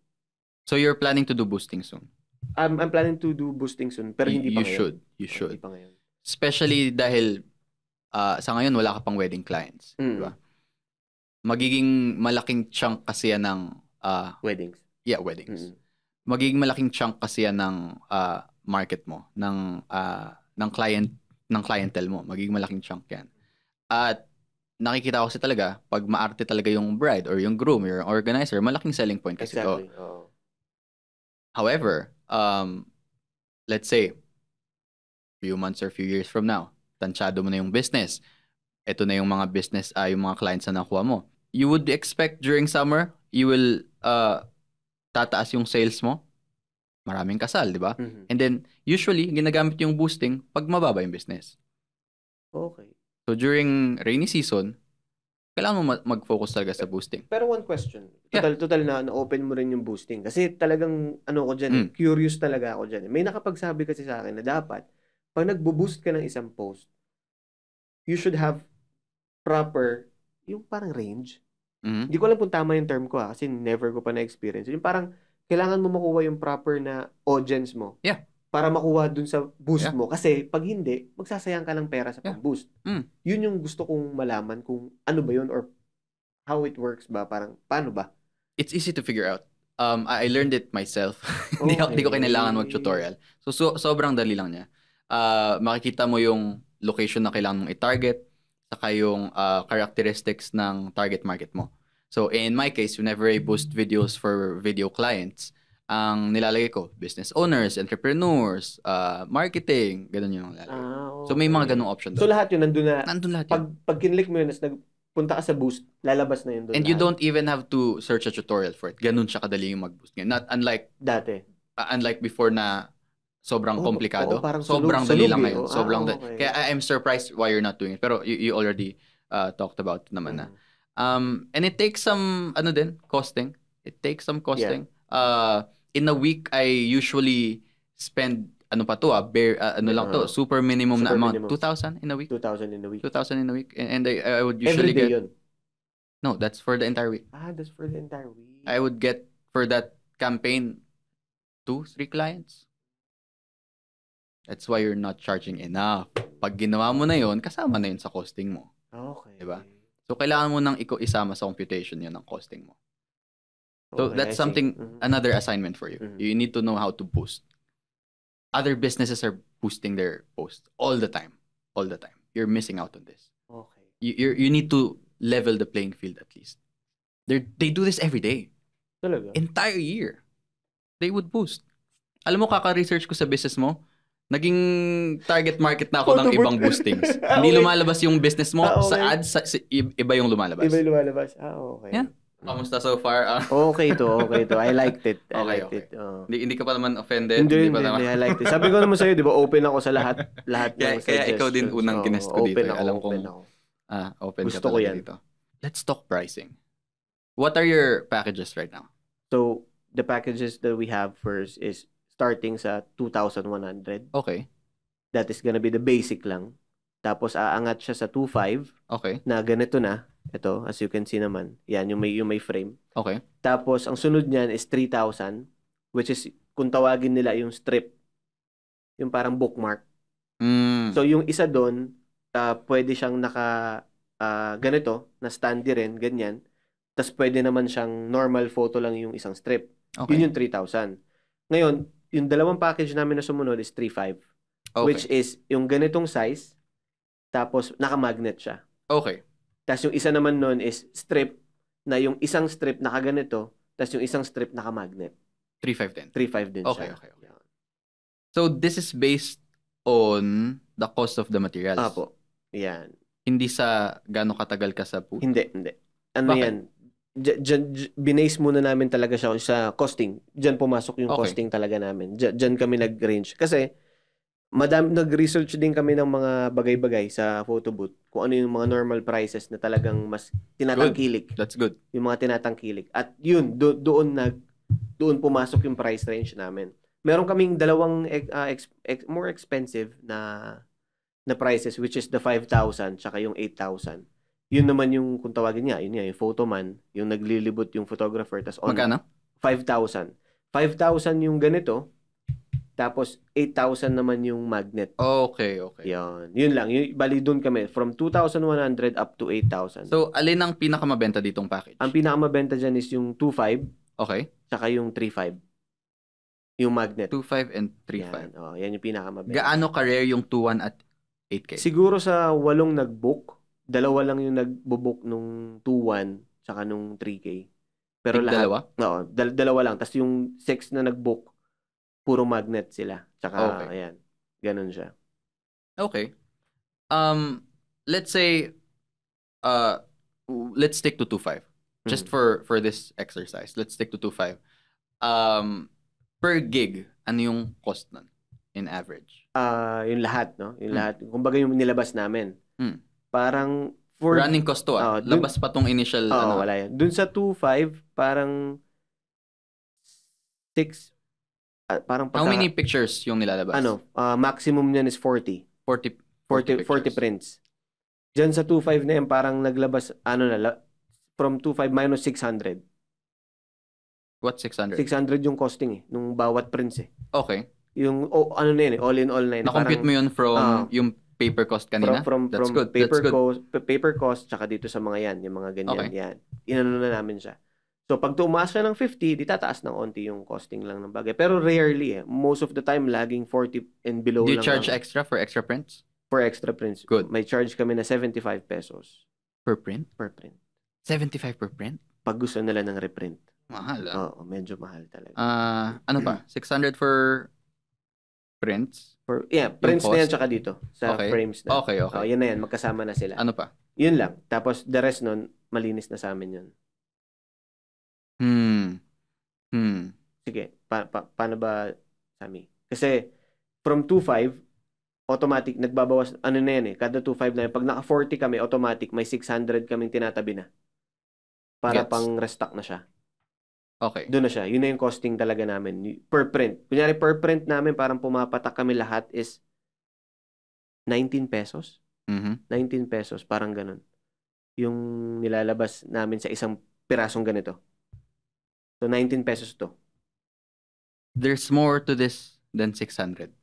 So you're planning to do boosting soon? I'm planning to do boosting soon, pero hindi pa ngayon. You should. Hindi pa ngayon. Especially dahil sa ngayon wala ka pang wedding clients. Diba? Magiging malaking chunk kasi yan ng weddings. Yeah, weddings. Magiging malaking chunk kasi yan ng market mo, ng clientele mo. Magiging malaking chunk yan. At nakikita ko kasi talaga, pag maarte talaga yung bride or yung groom, yung organizer, malaking selling point kasi exactly. to. However, let's say, few months or few years from now, tansyado mo na yung business. Ito na yung mga business, yung mga clients na nakuha mo. You would expect during summer, you will tataas yung sales mo. Maraming kasal, di ba? Mm-hmm. And then, usually, ginagamit yung boosting pag mababa yung business. Okay. So, during rainy season, kailangan mo mag-focus talaga sa boosting. Pero one question. Total na-open mo rin yung boosting. Kasi talagang, ko dyan, curious talaga ako dyan. May nakapagsabi kasi sa akin na dapat, pag nagbo-boost ka ng isang post, you should have proper, yung parang range. Hindi ko alam kung tama yung term ko kasi never ko pa na-experience. Yung parang, kailangan mo makuha yung proper na audience mo. Yeah. Para makuha dun sa boost mo. Kasi pag hindi, magsasayang ka ng pera sa pag-boost. Yun yung gusto kong malaman kung ano ba yun or how it works ba. Parang, paano ba? It's easy to figure out. I learned it myself. Hindi ko kailangan mag-tutorial. So sobrang dali lang niya. Makikita mo yung location na kailangan mong i-target, saka yung characteristics ng target market mo. So, in my case, whenever I boost videos for video clients, ang nilalagay ko, business owners, entrepreneurs, marketing, ganun yung nilalagay. So may mga ganung option So doon. lahat yun, nandun na. Nandun lahat yun. Pag kinlik mo yun, nagpunta ka sa Boost, lalabas na yun doon. And you don't even have to search a tutorial for it. Ganun siya kadali yung mag-boost ngayon. Not unlike dati. Unlike before na sobrang komplikado. Parang sobrang dali lang ngayon. Okay. Kaya I'm surprised why you're not doing it. Pero you already talked about it naman na. And it takes some costing. It takes some costing. Yeah. In a week I usually spend super minimum na amount. 2,000 in a week. 2,000 in a week. 2,000 in a week. And I would usually Every day yun? No, that's for the entire week. That's for the entire week. I would get for that campaign 2-3 clients. That's why you're not charging enough. Pag ginawa mo na yon, kasama na yun sa costing mo. Okay. Diba? So, kailangan mo nang isama sa computation yun ng costing mo. So, that's something, another assignment for you. You need to know how to boost. Other businesses are boosting their posts all the time. All the time. You're missing out on this. Okay. You need to level the playing field at least. They do this every day. Talaga? Entire year. They would boost. Alam mo, kaka-research ko sa business mo, naging target market na ako ng ibang boostings. Hindi lumalabas yung business mo sa ads, iba yung lumalabas. Iba yung lumalabas. Okay. Yeah. Kamusta so far? Okay to. I liked it. Okay. Hindi ka pa naman offended? Hindi, I liked it. Sabi ko naman sa'yo, di ba, open ako sa lahat ng suggestions. Kaya ikaw din unang ginest ko dito. Alam open ako. Open gusto ka ko talaga yan. dito. Let's talk pricing. What are your packages right now? So, the packages that we have first is starting sa 2,100. Okay. That is gonna be the basic lang. Tapos aangat siya sa 2,500. Okay. Na ganito na. Ito, as you can see naman. Yan, yung may frame. Okay. Tapos, ang sunod niyan is 3,000, which is, kung tawagin nila yung strip. Yung parang bookmark. So, yung isa doon, pwede siyang ganito, na standy rin, ganyan. Tapos, pwede naman siyang normal photo lang yung isang strip. Okay. Yun yung 3,000. Ngayon, yung dalawang package namin na sumunod is 3,500. Okay. Which is, yung ganitong size, tapos, naka-magnet siya. Okay. Tapos yung isa naman nun is strip, na yung isang strip nakaganito, tapos yung isang strip naka-magnet. 3,500 din? 3,500 din siya. Okay. Yeah. So, this is based on the cost of the materials? Apo. Yan. Hindi sa gaano katagal ka sa booth? Hindi. Ano bakit? Yan? Binase muna namin talaga siya sa costing. Diyan pumasok yung costing talaga namin. Diyan kami nag-range. Kasi, nag-research din kami ng mga bagay-bagay sa photo booth kung ano yung mga normal prices na talagang mas tinatangkilik. That's good. Yung mga tinatangkilik. At yun, doon pumasok yung price range namin. Meron kaming dalawang more expensive na prices, which is the 5,000 tsaka yung 8,000. Yun naman yung, kung tawagin niya, yun yung photoman, yung naglilibot yung photographer. Magkano? 5,000. 5,000 yung ganito, tapos 8,000 naman yung magnet. Okay. Yun lang. Bali doon kami. From 2,100 up to 8,000. So, alin ang pinakamabenta ditong package? Ang pinakamabenta dyan is yung 2,500. Okay. Tsaka yung 3,500. Yung magnet. 2,500 and 3,500. Yan yung pinakamabenta. Gaano ka-rare yung 2,1 at 8K? Siguro sa 8 nag-book, 2 lang yung nag-book nung 2,1 tsaka nung 3K. Pero lahat, dalawa? Oo, 2 lang. Tapos yung 6 na nag-book, puro magnet sila. Tsaka, ayan. Ganun siya. Okay. Let's say, let's stick to 2,500. Just for this exercise. Let's stick to 2,500. Per gig, ano yung cost nun? In average? Yung lahat, no? Yung lahat. Kumbaga yung nilabas namin. Parang, for running cost to, labas pa tong initial, wala yan. Dun sa 2,500, parang 6, parang how many pictures yung nilalabas? Maximum niyan is 40. 40 prints. Diyan sa 2,500 na yan, parang naglabas, from 2,500 minus 600. What 600? 600 yung costing nung bawat prints Okay. Yung, all in all na yun. Na-compute mo yun from yung paper cost kanina? From good. Paper cost, tsaka dito sa mga yan, yung mga ganyan, yan. Inano na namin siya. So, pag tumaas siya ng 50, di tataas ng onti yung costing lang ng bagay. Pero rarely Most of the time, laging 40 and below lang. Do you charge extra for extra prints? For extra prints. Good. May charge kami na 75 pesos. Per print? Per print. 75 per print? Pag gusto nila ng reprint. Mahal, Oo, medyo mahal talaga. Ano pa? 600 for prints? Prints na yan cost? tsaka dito. Sa Okay. frames na. Okay. Yan na yan. Magkasama na sila. Ano pa? Yun lang. Tapos the rest nun, malinis na sa amin yun. Sige. Paano ba, Sammy? Kasi from 2.5, automatic, nagbabawas, ano na yan kada 2.5 na yan. Pag naka 40 kami, automatic, may 600 kaming tinatabi na. Para Gets. pang restock na siya. Okay. Doon na siya. Yun na yung costing talaga namin. Per print. Kunyari, per print namin, parang pumapatak kami lahat is 19 pesos. 19 pesos. Parang ganun. Yung nilalabas namin sa isang pirasong ganito. So, 19 pesos to. There's more to this than 600.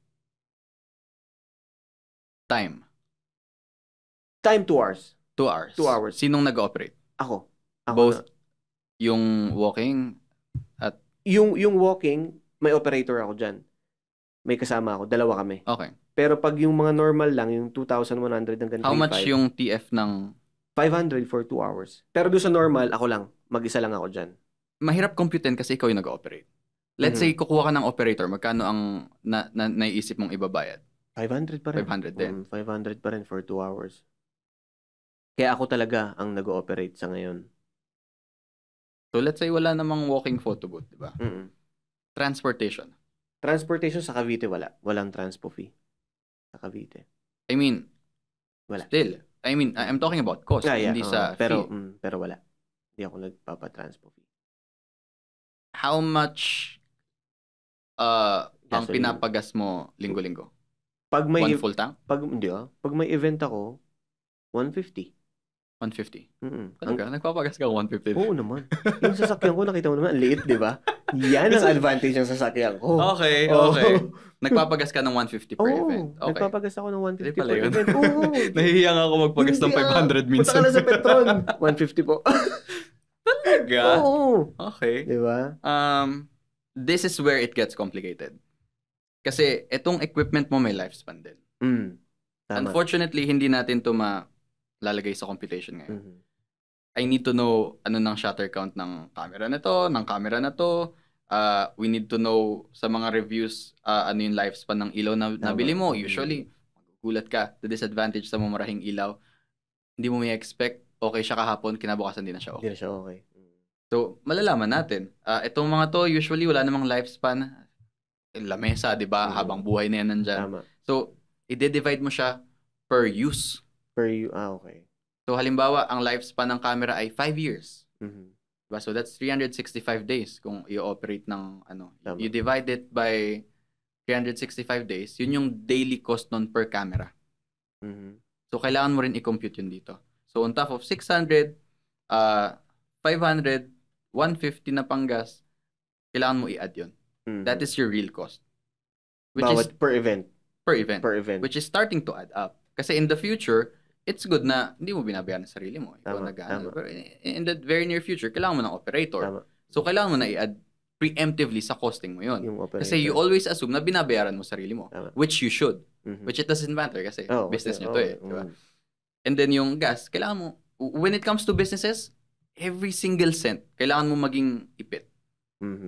Time. 2 hours. 2 hours. 2 hours. Sinong nag-operate? Ako Both na. yung walking at... Yung walking, may operator ako dyan. May kasama ako. Dalawa kami. Okay. Pero pag yung mga normal lang, yung 2,100 hanggang 3,500. How much yung TF ng... 500 for 2 hours. Pero doon sa normal, ako lang. Mag-isa lang ako dyan. Mahirap computein kasi ikaw yung nag-operate. Let's say, kukuha ka ng operator, magkano ang naiisip mong ibabayad? 500 pa rin. 500 din. 500 pa rin for 2 hours. Kaya ako talaga ang nag-ooperate sa ngayon. So let's say wala namang walking photo booth, di ba? Transportation. Transportation sa Cavite wala. Walang transpo fee. Sa Cavite. I mean, wala. Still. I mean, I'm talking about cost, hindi sa pero, fee. Pero wala. Hindi ako nagpapa-transpo fee. How much ang Gasoline. pinapagas mo linggo-linggo? Pag may One full tank? Pag may event ako, 150. 150. Talaga? Nagpapagas ka 150? Oo naman. Yung sasakyan ko, nakita mo naman, ang liit, di ba? Yan ang advantage ng sasakyan ko. Okay. Nagpapagas ka ng 150 per event? Okay. Nagpapagas ako ng 150 pala per yun. event. Oo. Nahihiya nga ako magpagas ng 500 minsan. Punta ka na sa Petron. 150 po. Talaga? Oo. Okay. Di ba? This is where it gets complicated. Kasi itong equipment mo may lifespan din. Tama. Unfortunately, hindi natin to malalagay sa computation ngayon. I need to know ano ng shutter count ng camera na to, ng camera na to. We need to know sa mga reviews ano yung lifespan ng ilaw na nabili mo. Usually, magugulat ka. The disadvantage sa mumurahing ilaw, hindi mo may expect okay siya kahapon, kinabukasan din na siya okay. Hindi na siya okay. So, malalaman natin. Itong mga to, usually wala namang lifespan. Lamesa, di ba? Habang buhay na yan nandyan. Tama. So, i-divide mo siya per use. Okay. So, halimbawa, ang lifespan ng camera ay 5 years. Diba? So, that's 365 days kung i-operate ng ano. Tama. You divide it by 365 days, yun yung daily cost nun per camera. So, kailangan mo rin i-compute yun dito. So, on top of 600, 500, 150 na panggas, kailangan mo i-add yun. That is your real cost. Per event. Per event. Which is starting to add up. Kasi in the future, it's good na hindi mo binabayaran sa sarili mo. Tama. Pero in the very near future, kailangan mo ng operator. Tama. So, kailangan mo na i-add preemptively sa costing mo yun. Kasi you always assume na binabayaran mo sarili mo. Tama. Which you should. Which it doesn't matter kasi business nyo to eh. Diba? And then yung gas, kailangan mo, when it comes to businesses, every single cent, kailangan mo maging ipit.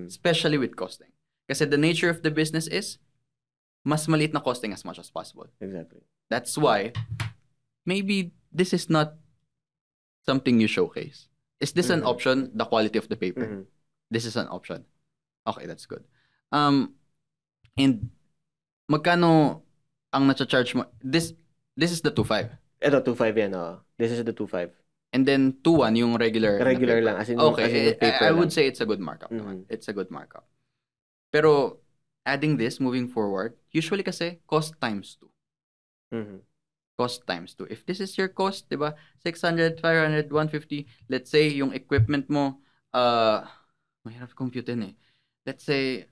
Especially with costing. Kasi the nature of the business is, mas maliit na costing as much as possible. Exactly. That's why, maybe this is not something you showcase. Is this an option? The quality of the paper. This is an option. Okay, that's good. And magkano ang na-charge mo? This is the 2.5. Ito, 2.5 yan. This is the 2.5. And then 2.1 yung regular. Regular lang. As in, okay, paper I would say it's a good markup naman. It's a good markup. Pero adding this, moving forward, usually kasi cost times 2. Cost times 2. If this is your cost, diba? 600, 500, 150. Let's say yung equipment mo, mahirap computein eh. Let's say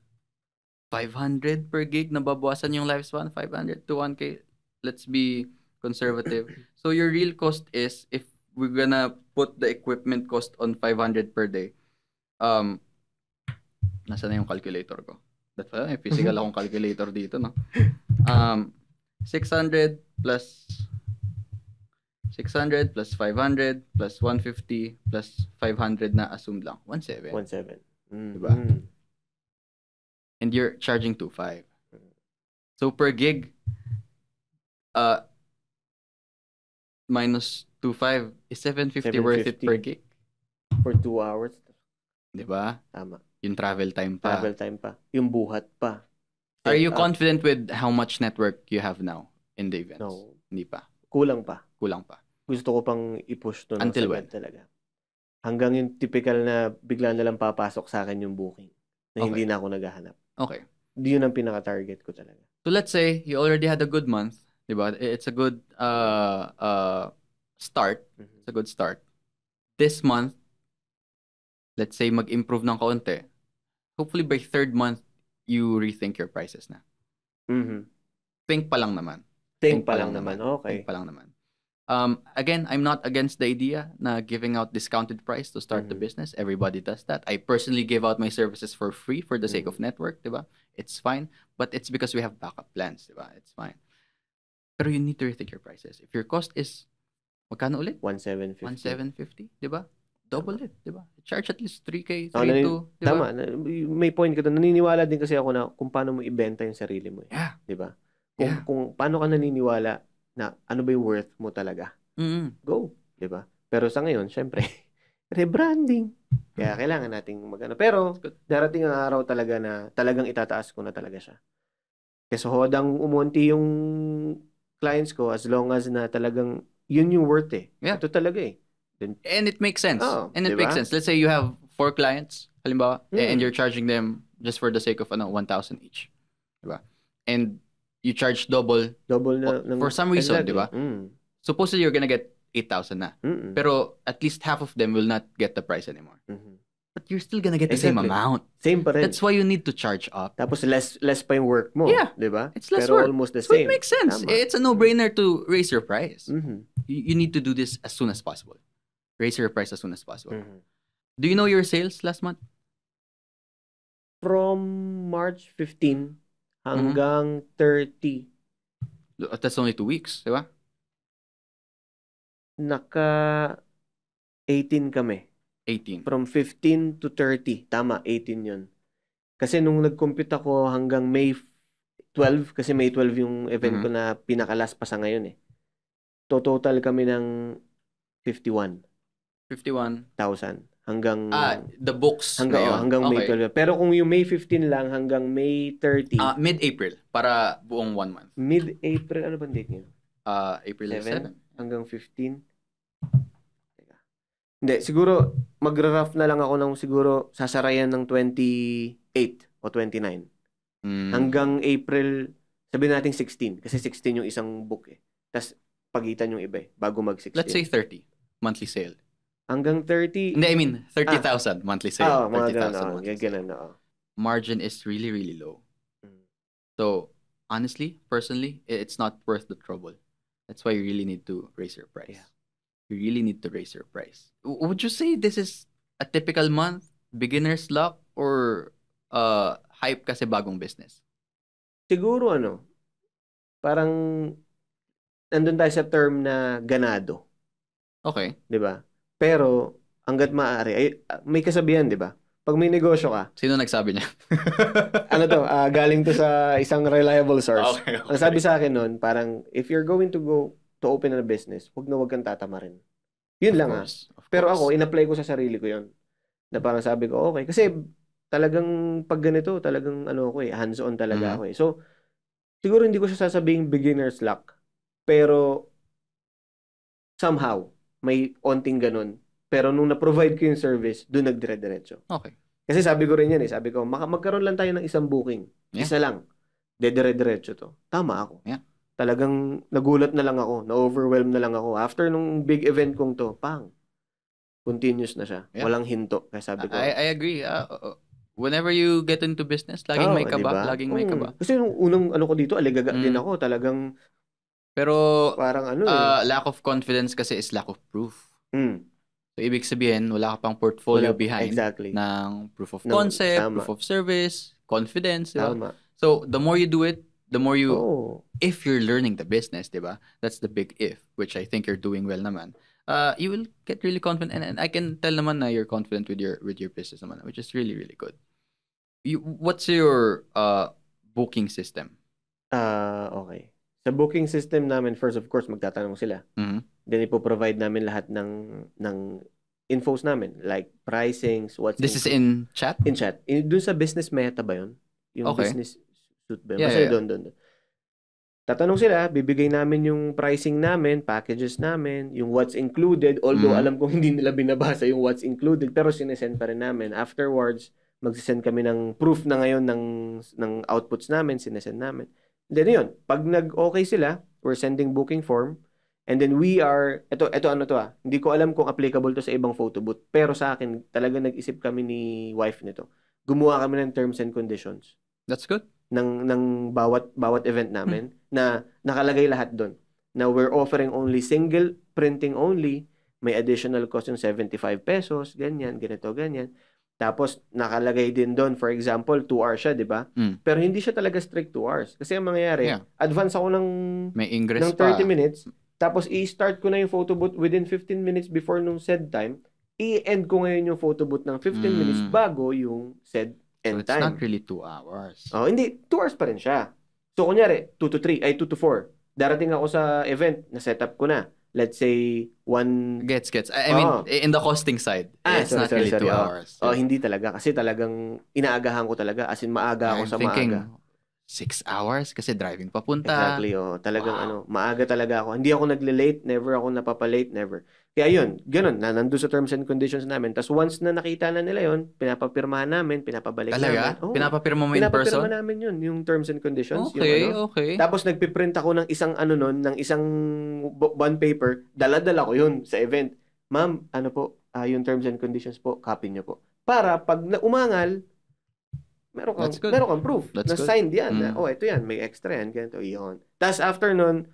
500 per gig, nababawasan yung lifespan, 500 to 1K. Let's be conservative. So your real cost is, if we're gonna put the equipment cost on 500 per day, nasa na yung calculator ko? That's why may physical akong calculator dito, no? 600 plus 500 plus 150 plus 500 na assumed lang. 1.7. 1.7. Diba? And you're charging 2.5. So per gig, minus 2.5 is 750 worth it 750. per gig. For 2 hours. Di ba? Tama. Yung travel time pa. Travel time pa. Yung buhat pa. Are you Set up. confident with how much network you have now in the events? No. Hindi pa. Kulang pa. Kulang pa. Gusto ko pang i-push to ng Until sagad talaga. Hanggang yung typical na bigla na lang papasok sa akin yung booking na hindi na ako naghahanap. Okay. Yun ang pinaka-target ko talaga. So let's say you already had a good month, di ba? It's a good start. It's a good start. This month, let's say mag-improve ng kaunti. Hopefully by third month, you rethink your prices na. Think pa lang naman. Think pa lang naman. Okay. Think pa lang naman. Again, I'm not against the idea na giving out discounted price to start the business. Everybody does that. I personally give out my services for free for the sake of network, diba? It's fine. But it's because we have backup plans, diba? It's fine. Pero you need to rethink your prices. If your cost is, magkano ulit? 1,750. 1,750, diba? Double it, diba? Charge at least 3K, 3,200, diba? Tama. May point ka doon. Naniniwala din kasi ako na kung paano mo ibenta yung sarili mo. Yeah. Diba? Yeah. Kung paano ka naniniwala na ano ba yung worth mo talaga. Go. Diba? Pero sa ngayon, syempre, rebranding. Kaya kailangan nating magano. Pero darating ang araw talaga na talagang itataas ko na talaga siya. Kasi hodang umunti yung clients ko as long as na talagang yun yung worth eh. Yeah. Ito talaga eh. And it makes sense. And it diba? makes sense. Let's say you have 4 clients, halimbawa, and you're charging them just for the sake of 1,000 each. Diba? And you charge double na for some reason, exactly. diba? Supposedly you're gonna get 8,000 na. Pero at least half of them will not get the price anymore. But you're still gonna get the same amount. Same pa rin. That's why you need to charge up. Tapos less pa yung work mo. Yeah. Diba? It's less pero work. almost the so same. It makes sense. Tama. It's a no-brainer to raise your price. You need to do this as soon as possible. Raise your price as soon as possible. Do you know your sales last month? From March 15 hanggang 30. That's only 2 weeks, di ba? Naka 18 kami. 18. From 15 to 30. Tama, 18 yun. Kasi nung nag-compute ako hanggang May 12, kasi May 12 yung event ko na pinakalas pa sa ngayon eh. Total kami ng 51,000 hanggang the books hanggang May 12. Pero kung yung May 15 lang hanggang May 30. Mid-April para buong 1 month. Mid-April ano bang date niyo? April 7 hanggang 15. Teka. Hindi, siguro magra-rough na lang ako ng siguro sasarayan ng 28 o 29. Hanggang April, sabihin natin 16 kasi 16 yung isang book eh. Tapos pagitan yung iba eh bago mag-16. Let's say 30 monthly sale. Hanggang 30. Hindi, I mean 30,000 monthly sale. 30,000 monthly sale. Margin is really, really low. So, honestly, personally, it's not worth the trouble. That's why you really need to raise your price. Yeah. You really need to raise your price. Would you say this is a typical month, beginner's luck, or hype kasi bagong business? Siguro parang nandun tayo sa term na ganado. Okay. 'Di ba? Pero hangga't maaari, may kasabihan, 'di ba? Pag may negosyo ka. Sino nagsabi niya? Galing to sa isang reliable source. Okay. Ang sabi sa akin noon, parang if you're going to go to open a business, wag kang tatamarin. Yun lang Pero ako, in-apply ko sa sarili ko 'yon. Na parang sabi ko, okay, kasi talagang pag ganito, talagang hands-on talaga ako eh. So siguro hindi ko siya sasabing beginner's luck. Pero somehow may onting ganun. Pero nung na-provide ko yung service, doon nagdire-diretso. Okay. Kasi sabi ko rin yan eh. Sabi ko, magkaroon lang tayo ng isang booking. Yeah. Isa lang. Dedire-diretso to. Tama ako. Yeah. Talagang nagulat na lang ako. Na-overwhelm na lang ako. After nung big event kong to, continuous na siya. Yeah. Walang hinto. Kaya sabi ko. I agree. Whenever you get into business, laging may kaba. Diba? Laging may kaba. Kasi nung unang ko dito, aligaga din ako. Talagang pero parang lack of confidence kasi is lack of proof. So, ibig sabihin, wala ka pang portfolio behind ng proof of concept, proof of service, confidence. Diba? So, the more you do it, the more you, if you're learning the business, diba? That's the big if, which I think you're doing well naman. You will get really confident. And I can tell naman na you're confident with your business naman, which is really, really good. What's your booking system? Okay. Sa booking system namin, first of course, magtatanong sila. Then ipo-provide namin lahat ng infos namin, like pricings, what's This is in chat? In chat. Doon sa business meta ba yun? Yung Okay. business suite ba yun? Basta doon. Tatanong sila, bibigay namin yung pricing namin, packages namin, yung what's included, although alam kong hindi nila binabasa yung what's included, pero sinesend pa rin namin. Afterwards, magsisend kami ng proof na ngayon ng outputs namin, sinesend namin. Then yun, pag nag-okay sila, we're sending booking form, and then we are, ito ano to hindi ko alam kung applicable to sa ibang photo booth, pero sa akin, talaga nag-isip kami ni wife nito. Gumawa kami ng terms and conditions. That's good. Ng bawat event namin na nakalagay lahat doon. Na we're offering only single printing only, may additional cost yung 75 pesos, ganyan, ganito, ganyan. Tapos nakalagay din doon, for example, 2 hours siya, di ba? Pero hindi siya talaga strict 2 hours. Kasi ang mangyayari, advance ako ng 30 minutes, tapos i-start ko na yung photo booth within 15 minutes before nung said time, i-end ko ngayon yung photo booth ng 15 minutes bago yung said end so it's time. not really 2 hours. Oh, hindi. 2 hours pa rin siya. So, kunyari, 2 to 3, 2 to 4. Darating ako sa event, na-setup ko na. Let's say, 1... Gets. I mean, in the costing side, it's not really 2 hours. Hindi talaga. Kasi talagang inaagahan ko talaga. As in, maaga ako sa maaga. 6 hours kasi driving papunta. Exactly, talagang maaga talaga ako. Hindi ako nagle-late, never ako napapa-late, never. Kaya yun, ganun, nandun sa terms and conditions namin. Tapos once na nakita na nila yun, pinapapirmahan namin, pinapabalik namin. Talaga? Pinapapirma mo in person? Pinapapirma namin yun, yung terms and conditions. Okay, yung, okay. Tapos nagpiprint ako ng isang ng isang bond paper, dala-dala ko yun sa event. Ma'am, yung terms and conditions po, copy nyo po. Para pag umangal, meron kang proof na signed yan. Na, ito yan, may extra yan, ganito, iyon. Tapos after nun,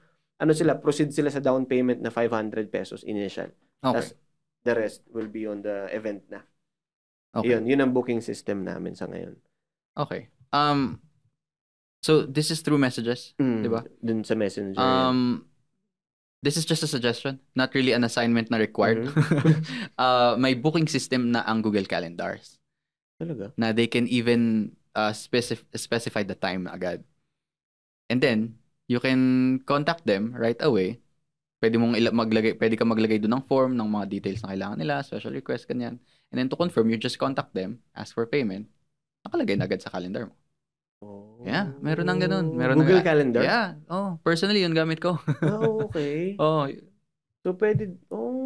proceed sila sa down payment na 500 pesos initial. Okay. Tapos the rest will be on the event na. Okay. Yun ang booking system namin sa ngayon. Okay. So this is through messages, di ba? Dun sa Messenger. This is just a suggestion, not really an assignment na required. May booking system na ang Google Calendars. Talaga? Na they can even specify the time agad. And then, you can contact them right away. Pwede ka maglagay doon ng form ng mga details na kailangan nila, special request, ganyan. And then to confirm, you just contact them, ask for payment, nakalagay na agad sa calendar mo. Oh. Yeah, meron ng ganun. Google Calendar? Yeah. Personally, yun gamit ko. Okay. So, pwede,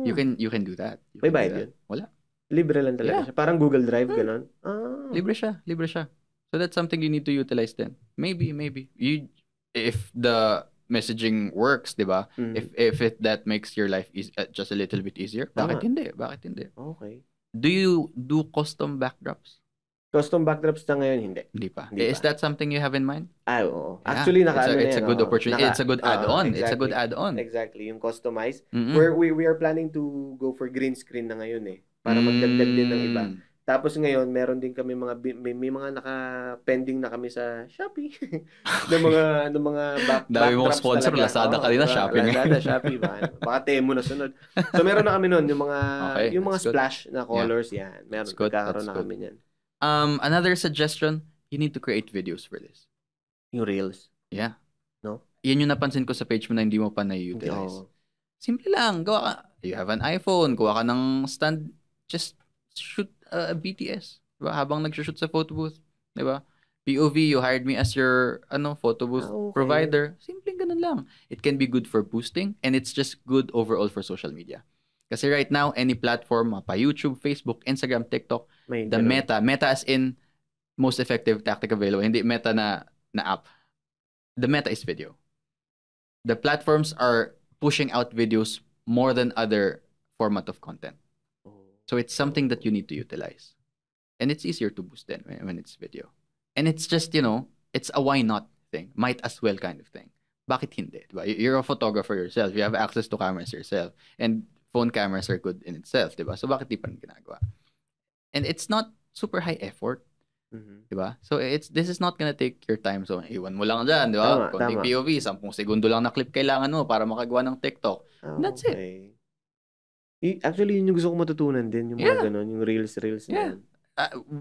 You can do that. May bayad yun? Wala. Libre lang talaga siya. Parang Google Drive, ganun. Libre siya. So that's something you need to utilize then. Maybe. If the messaging works, di ba? If that makes your life just a little bit easier, bakit hindi? Okay. Do you do custom backdrops? Custom backdrops na ngayon, hindi. Hindi pa. Is that something you have in mind? Oo. Actually, it's a good opportunity. It's a good add-on. Exactly. It's a good add-on. Exactly. Yung customize. We are planning to go for green screen na ngayon para magdagdag din ng iba. Tapos ngayon, meron din kami may mga naka-pending na kami sa Shopee. ng mga dami mong sponsor, talaga. Lazada kanina, Shopee. Lazada, Shopee ba? Baka Temu na sunod. So meron na kami noon yung mga splash na colors yan. Meron nagkakaroon na kami niyan. Another suggestion, you need to create videos for this. Yung Reels? Yeah. No? Yan yung napansin ko sa page mo na hindi mo pa na-utilize. Simple lang. You have an iPhone, gawa ka ng stand, just shoot a BTS. Diba? Habang nag-shoot sa photo booth. Diba? POV, you hired me as your photo booth provider. Simpleng ganun lang. It can be good for boosting and it's just good overall for social media. Kasi right now, any platform, pa YouTube, Facebook, Instagram, TikTok, meta as in most effective tactic available. Hindi meta na app. The meta is video. The platforms are pushing out videos more than other format of content. So it's something that you need to utilize. And it's easier to boost then when it's video. And it's just, it's a why not thing. Might as well kind of thing. Bakit hindi? Diba? You're a photographer yourself. You have access to cameras yourself. And phone cameras are good in itself. Diba? So bakit di pa rin ginagawa? And it's not super high effort. Diba? So this is not gonna take your time. So iwan mo lang dyan. Diba? Konting POV, 10 segundo lang na clip kailangan mo para makagawa ng TikTok. That's it. Actually, yun yung gusto ko matutunan din, yung mga ganun, yung reels na yan.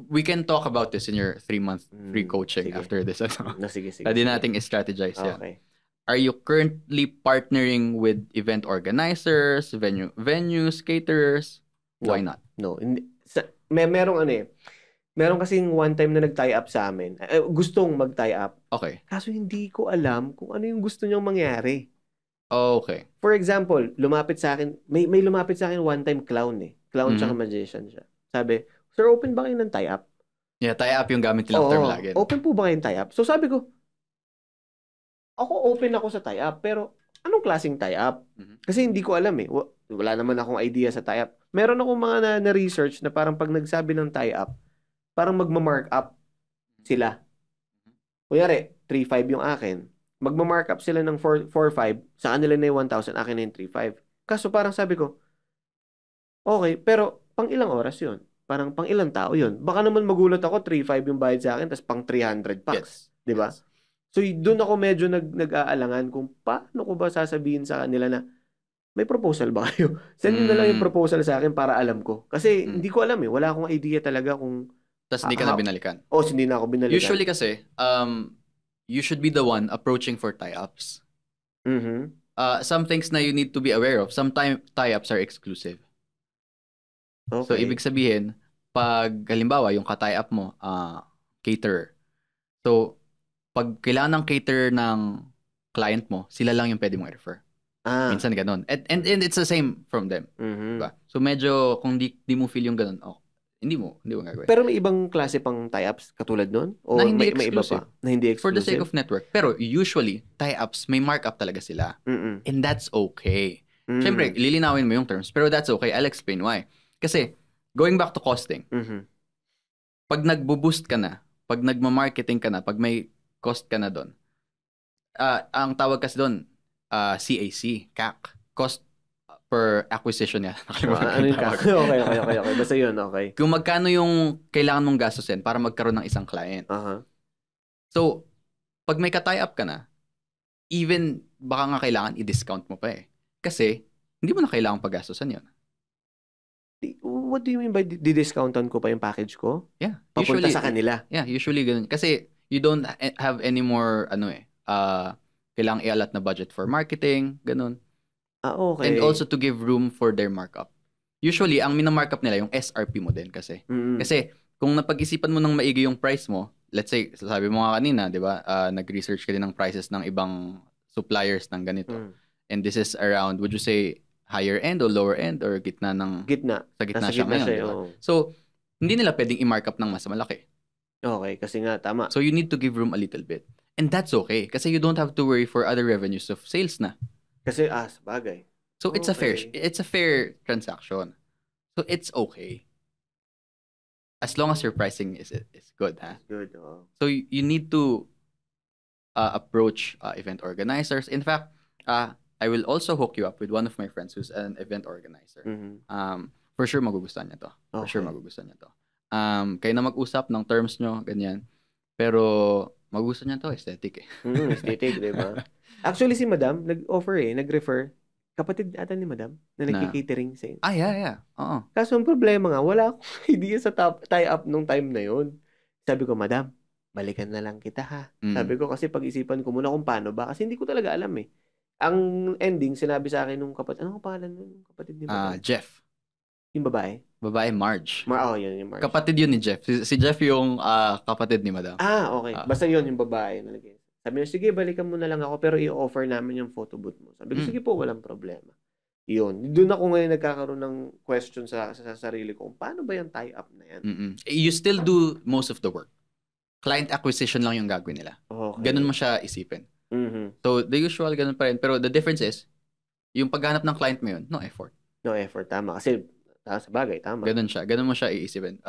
we can talk about this in your 3-month free coaching sige. after this. Sige. Pwede nating strategize yan. Okay. Are you currently partnering with event organizers, venues, caterers? No. Why not? No. Merong meron kasing one time na nag-tie up sa amin. Gustong mag-tie up. Okay. Kaso hindi ko alam kung ano yung gusto niyang mangyari. Okay. For example, lumapit sa akin, may lumapit sa akin one time clown eh. Clown tsaka magician siya. Sabi, sir, open ba kayo ng tie up? Yeah, tie up yung gamit nilang term lagi. Open po ba kayong tie up? So sabi ko, ako open ako sa tie up, pero anong klaseng tie up? Kasi hindi ko alam eh. Wala naman akong idea sa tie up. Meron akong mga na-research na parang pag nagsabi ng tie up, parang magma-mark up sila. Kunyari, 3.5 yung akin. Magma-mark up sila ng 4.5, sa kanila na yung 1,000, akin na yung 3.5. Kaso parang sabi ko, okay, pero pang ilang oras yun? Parang pang ilang tao yun? Baka naman magulat ako, 3.5 yung bayad sa akin, tapos pang 300 packs. Yes. Diba? Yes. So, doon ako medyo nag-aalangan kung paano ko ba sasabihin sa kanila na may proposal ba kayo? Send nyo na lang yung proposal sa akin para alam ko. Kasi hindi ko alam eh. Wala akong idea talaga kung... Tapos hindi ka na binalikan. Hindi na ako binalikan. Usually kasi, you should be the one approaching for tie-ups. Some things na you need to be aware of. Sometimes tie-ups are exclusive. Okay. So, ibig sabihin, pag halimbawa, yung ka-tie-up mo, caterer. So, pag kailangan ng caterer ng client mo, sila lang yung pwede mong i-refer. Minsan ganun. And it's the same from them. Diba? So, medyo, kung di mo feel yung ganun, hindi mo gagawin. Pero may ibang klase pang tie-ups katulad nun? O na hindi may iba pa? Na hindi exclusive? For the sake of network. Pero usually, tie-ups, may markup talaga sila. And that's okay. Siyempre, lilinawin mo yung terms, pero that's okay. I'll explain why. Kasi, going back to costing, pag nagbo-boost ka na, pag nagma-marketing ka na, pag may cost ka na doon, ang tawag kasi doon, CAC, cost per acquisition yan. Ano yung CAC? Okay. Basta yun, okay. Kung magkano yung kailangan mong gastusin para magkaroon ng isang client. So, pag may ka-tie up ka na, even baka nga kailangan i-discount mo pa eh. Kasi, hindi mo na kailangan paggastusan yun. What do you mean by di-discountan ko pa yung package ko? Yeah. Papunta sa kanila? Yeah, usually ganun. Kasi, you don't have any more, kailangang i-allot na budget for marketing, ganun. Okay. And also to give room for their markup. Usually, ang minamarkup nila yung SRP mo din kasi. Kasi, kung napag-isipan mo ng maigi yung price mo, let's say, sabi mo nga kanina, di ba, nag-research ka din ng prices ng ibang suppliers ng ganito. And this is around, would you say, higher end o lower end or gitna ng... Gitna. Sa gitna siya ngayon, diba? So, hindi nila pwedeng i-markup ng mas malaki. Okay, kasi nga, tama. So, you need to give room a little bit. And that's okay. Kasi you don't have to worry for other revenues of sales na. Kasi, sabagay. So, it's a fair transaction. So, it's okay. As long as your pricing is good, ha? Good, So, you need to approach event organizers. In fact, I will also hook you up with one of my friends who's an event organizer. For sure, magugustuhan niya to. Okay. For sure, magugustuhan niya to. Kayo na mag-usap ng terms nyo, ganyan. Pero, magugustuhan niya to, aesthetic eh. Aesthetic, di ba? Actually, si Madam, nag-offer nag-refer. Kapatid ata ni Madam, na nagki-catering sa inyo. Yeah. Oo. Kaso ang problema nga, wala akong idea sa tie-up nung time na yun. Sabi ko, Madam, balikan na lang kita ha. Sabi ko, kasi pag-isipan ko muna kung paano ba. Kasi hindi ko talaga alam eh. Ang ending, sinabi sa akin nung kapatid, anong pangalan nung kapatid ni Madam? Jeff. Yung babae? Babae, Marge. Yun yung Marge. Kapatid yun ni Jeff. Si Jeff yung kapatid ni Madam. Okay. Basta yun yung babae. Sabi niya, sige, balikan mo na lang ako, pero i-offer namin yung photo booth mo. Sabi ko, sige po, walang problema. Yun. Doon ako ngayon nagkakaroon ng question sa sarili ko, paano ba yung tie-up na yan? You still do most of the work. Client acquisition lang yung gagawin nila. Okay. Ganun mo siya isipin. So, the usual ganun pa rin. Pero the difference is, yung paghanap ng client mo yun, no effort. No effort, tama. Kasi, sa bagay, tama. Ganun siya. Ganun mo siya iisipin.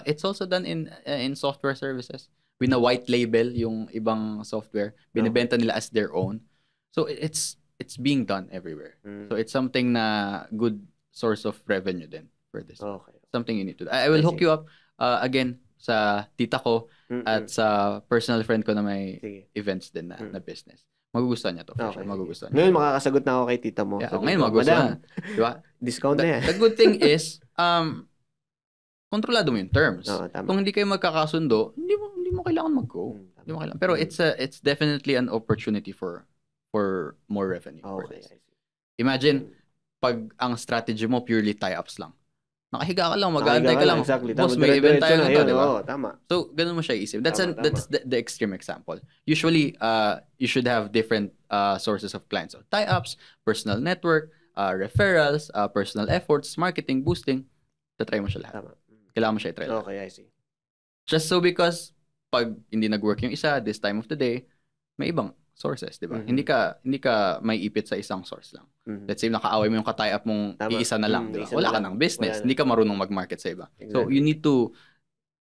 It's also done in software services. With a white label yung ibang software. Binibenta nila as their own. So, it's being done everywhere. So, it's something na good source of revenue din for this. Okay. Something you need to do. I will hook you up again sa tita ko at sa personal friend ko na may events din na business. Magugustuhan niya to. For sure. Magugustuhan niya. Ngayon, makakasagot na ako kay tita mo. Yeah, ngayon magugustuhan. Diba? Discount na yan. The good thing is, kontrolado mo yung terms. Tama. Kung hindi kayo magkakasundo, hindi mo kailangan mag-go. Hindi mo kailangan. Pero it's definitely an opportunity for more revenue. Okay. Imagine, pag ang strategy mo purely tie-ups lang. Nakahiga ka lang, mag-aantay ka lang. Exactly. Boss, may event tayo nito, di ba? Tama. So, ganun mo siya isip. That's Tama. the extreme example. Usually, you should have different sources of clients. So, tie-ups, personal network, referrals, personal efforts, marketing, boosting. Tatry mo siya lahat. Tama. Kailangan mo siya i-try lahat. Okay, I see. Just so because, pag hindi nag-work yung isa, this time of the day, may ibang sources, di ba? Hindi ka may ipit sa isang source lang. Let's say, nakaaway mo yung ka-tie-up mong iisa na lang, di ba? Wala ka ng business. Hindi ka marunong mag-market sa iba. Exactly. So, you need to,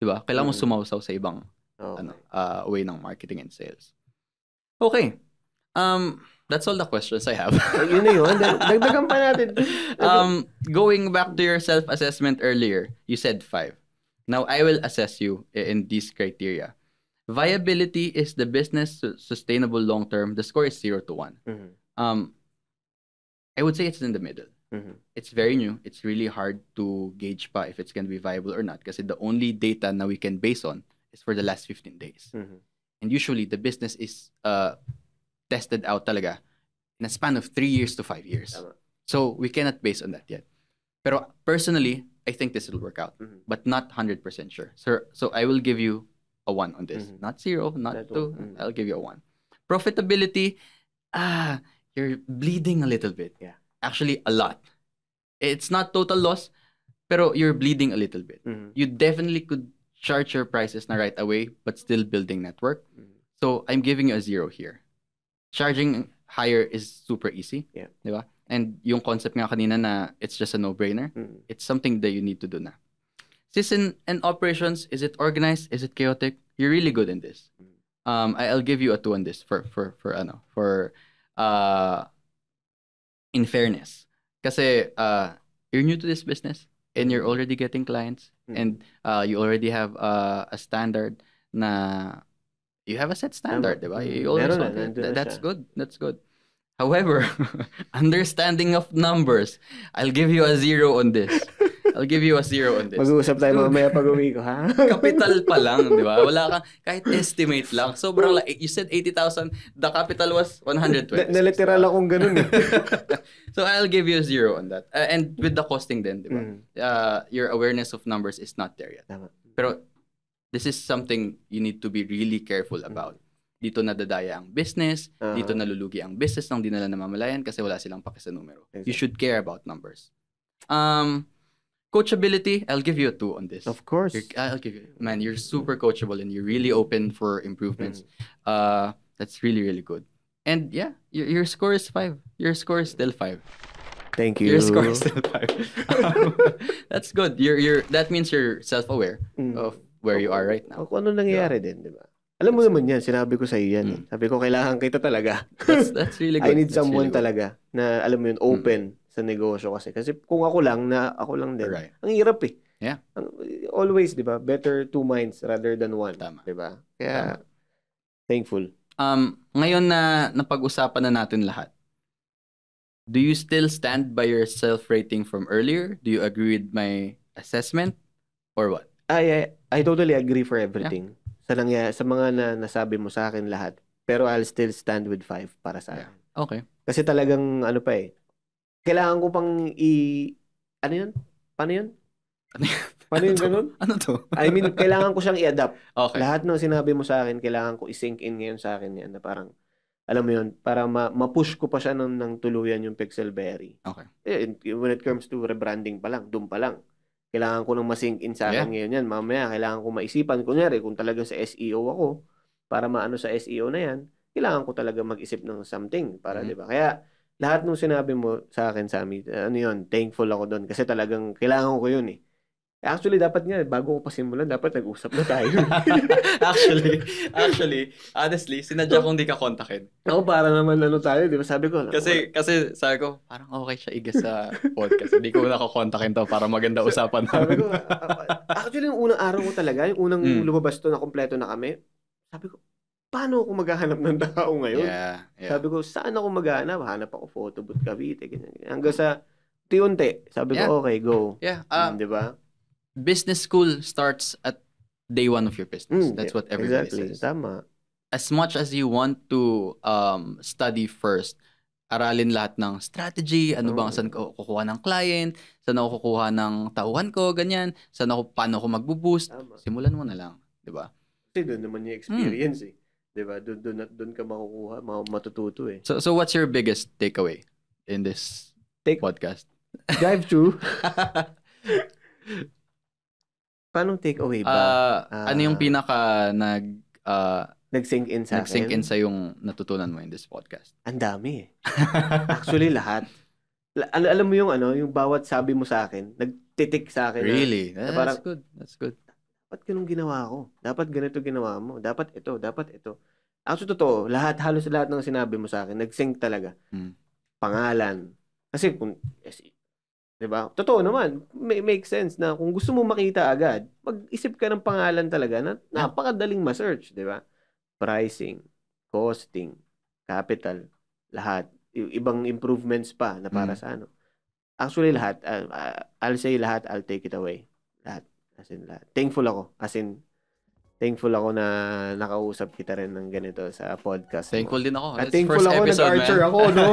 di ba? Kailangan mo sumausaw sa ibang way ng marketing and sales. Okay. That's all the questions I have. Yun na yun. Dagdagan pa natin. Going back to your self-assessment earlier, you said 5. Now, I will assess you in these criteria. Viability is the business sustainable long-term. The score is 0 to 1. I would say it's in the middle. It's very new. It's really hard to gauge pa if it's going to be viable or not kasi the only data na we can base on is for the last 15 days. And usually, the business is tested out talaga in a span of 3 years to 5 years. So, we cannot base on that yet. Pero personally, I think this will work out, but not 100% sure. So I will give you a 1 on this. Not 0, not 2. I'll give you a 1. Profitability, you're bleeding a little bit. Yeah. Actually, a lot. It's not total loss, pero you're bleeding a little bit. You definitely could charge your prices na right away, but still building network. So I'm giving you a 0 here. Charging higher is super easy. Yeah. Diba? And yung concept nga kanina na it's just a no-brainer, it's something that you need to do na. System and operations, is it organized? Is it chaotic? You're really good in this. I'll give you a 2 on this for in fairness. Kasi you're new to this business and you're already getting clients and you already have a standard na you have a set standard, diba? You always that's good. That's good. However, understanding of numbers, I'll give you a 0 on this. Mag-uusap tayo mamaya pag-uwi ko, ha? Capital pa lang, di ba? Wala kang, kahit estimate lang. Sobrang, you said 80,000, the capital was 120. Naliteral akong ganun eh. So, I'll give you a 0 on that. And with the costing din, di ba? Your awareness of numbers is not there yet. Pero, this is something you need to be really careful about. Dito nadadaya ang business, dito nalulugi ang business ng di nila namamalayan kasi wala silang paki sa numero. Exactly. You should care about numbers. Coachability, I'll give you a 2 on this. Of course. I'll give you, man, you're super coachable and you're really open for improvements. That's really, really good. And yeah, your score is 5. Your score is still 5. Thank you. Your score is still 5. That's good. That means you're self-aware of where you are right now. Kung ano nangyayari din, di ba? Alam mo naman yan, sinabi ko sa iyo yan. Sabi ko, kailangan kita talaga. That's really good. I need someone really talaga na, alam mo yun, open sa negosyo kasi. Kasi kung ako lang din, right. Ang hirap eh. Yeah. Always, di ba? Better 2 minds rather than 1. Tama. Di ba? Kaya, thankful. Ngayon na napag-usapan na natin lahat, do you still stand by your self-rating from earlier? Do you agree with my assessment? Or what? I totally agree for everything. Yeah. Sa mga nasabi mo sa akin lahat. Pero I'll still stand with 5 para sa akin. Yeah. Okay. Kasi talagang, kailangan ko pang ano yun? Paano yun? Paano yun ganun? Ano to? I mean, kailangan ko siyang i-adapt. Okay. Lahat ng sinabi mo sa akin, kailangan ko i-sink in ngayon sa akin yan na parang, alam mo yun, para ma-push ko pa siya ng tuluyan yung Pixelberry. Okay. When it comes to rebranding pa lang, doon pa lang. Kailangan ko nang ma-sink in sa akin ngayon yan. Mamaya, kailangan ko maisipan. Kunyari, kung talagang sa SEO ako, para maano sa SEO na yan, kailangan ko talaga mag-isip ng something. Para, di ba? Kaya, lahat ng sinabi mo sa akin, Sammy, thankful ako doon. Kasi talagang kailangan ko yun eh. Actually, dapat nga, bago ko pa simulan, dapat nag-usap na tayo. Actually, honestly, sinadya kong di ka kontakin. Ako, para naman tayo, di ba? Sabi ko. Kasi sabi ko, parang okay siya iga sa podcast. Hindi ko na kontakin to para maganda usapan namin. Sabi ko, actually, yung unang araw ko talaga, yung unang lumabas to na kompleto na kami, sabi ko, paano ako maghahanap ng tao ngayon? Yeah. Sabi ko, saan ako maghahanap? Hanap ako photo booth Cavite, ganyan. Hanggang sa, unti-unti. Sabi ko, okay, go. Yeah. Di ba? business school starts at day one of your business. That's what everybody exactly. says. Tama. As much as you want to study first, aralin lahat ng strategy, ano bang saan ko kukuha ng client, saan ako kukuha ng tauhan ko, ganyan, paano ako magbo-boost. Simulan mo na lang, di ba? Kasi doon naman yung experience eh. Di ba? Doon ka makukuha, matututo eh. So what's your biggest takeaway in this podcast? Drive-thru. Paano takeaway ba? Ano yung pinaka nag-sink in sa akin? Nag-sink in sa yung natutunan mo in this podcast? Ang dami eh. Actually, lahat. Alam mo yung yung bawat sabi mo sa akin, nagtitik sa akin. Really? Na parang, That's good. Dapat ganun ginawa ko. Dapat ganito ginawa mo. Dapat ito. Actually, totoo. Halos lahat ng sinabi mo sa akin, nag-sink talaga. Pangalan. Kasi kung, diba? Totoo naman. Make sense na kung gusto mo makita agad, mag-isip ka ng pangalan talaga na napakadaling ma-search, diba? Pricing, costing, capital, lahat. Ibang improvements pa na para sa ano. Actually, lahat. I'll say lahat. I'll take it away. Lahat. As in, lahat. Thankful ako na nakausap kita rin ng ganito sa podcast. Thankful din ako. At thankful ako, nag-archer ako, no?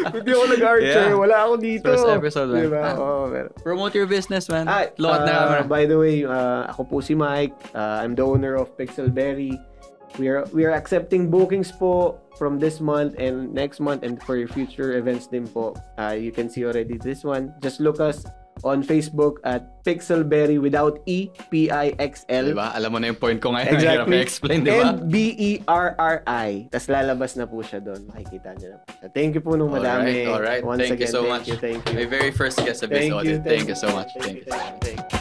Hindi ako nag-archer. Wala ako dito. First episode, man. Diba? Pero... Promote your business, man. Lokat na camera. By the way, ako po si Mike. I'm the owner of Pixelberry. We are accepting bookings po from this month and next month and for your future events din po. You can see already this one. Just look us on Facebook at Pixelberry without E, P-I-X-L. Diba? Alam mo na yung point ko ngayon. Exactly. Explain, diba? And B-E-R-R-I. Tapos lalabas na po siya doon. Makikita niyo na po siya. Thank you po nung madami. Alright. Once Thank again, you so much. Thank you. My very first guest of this audit. Thank you so much. Thank you. Thank you.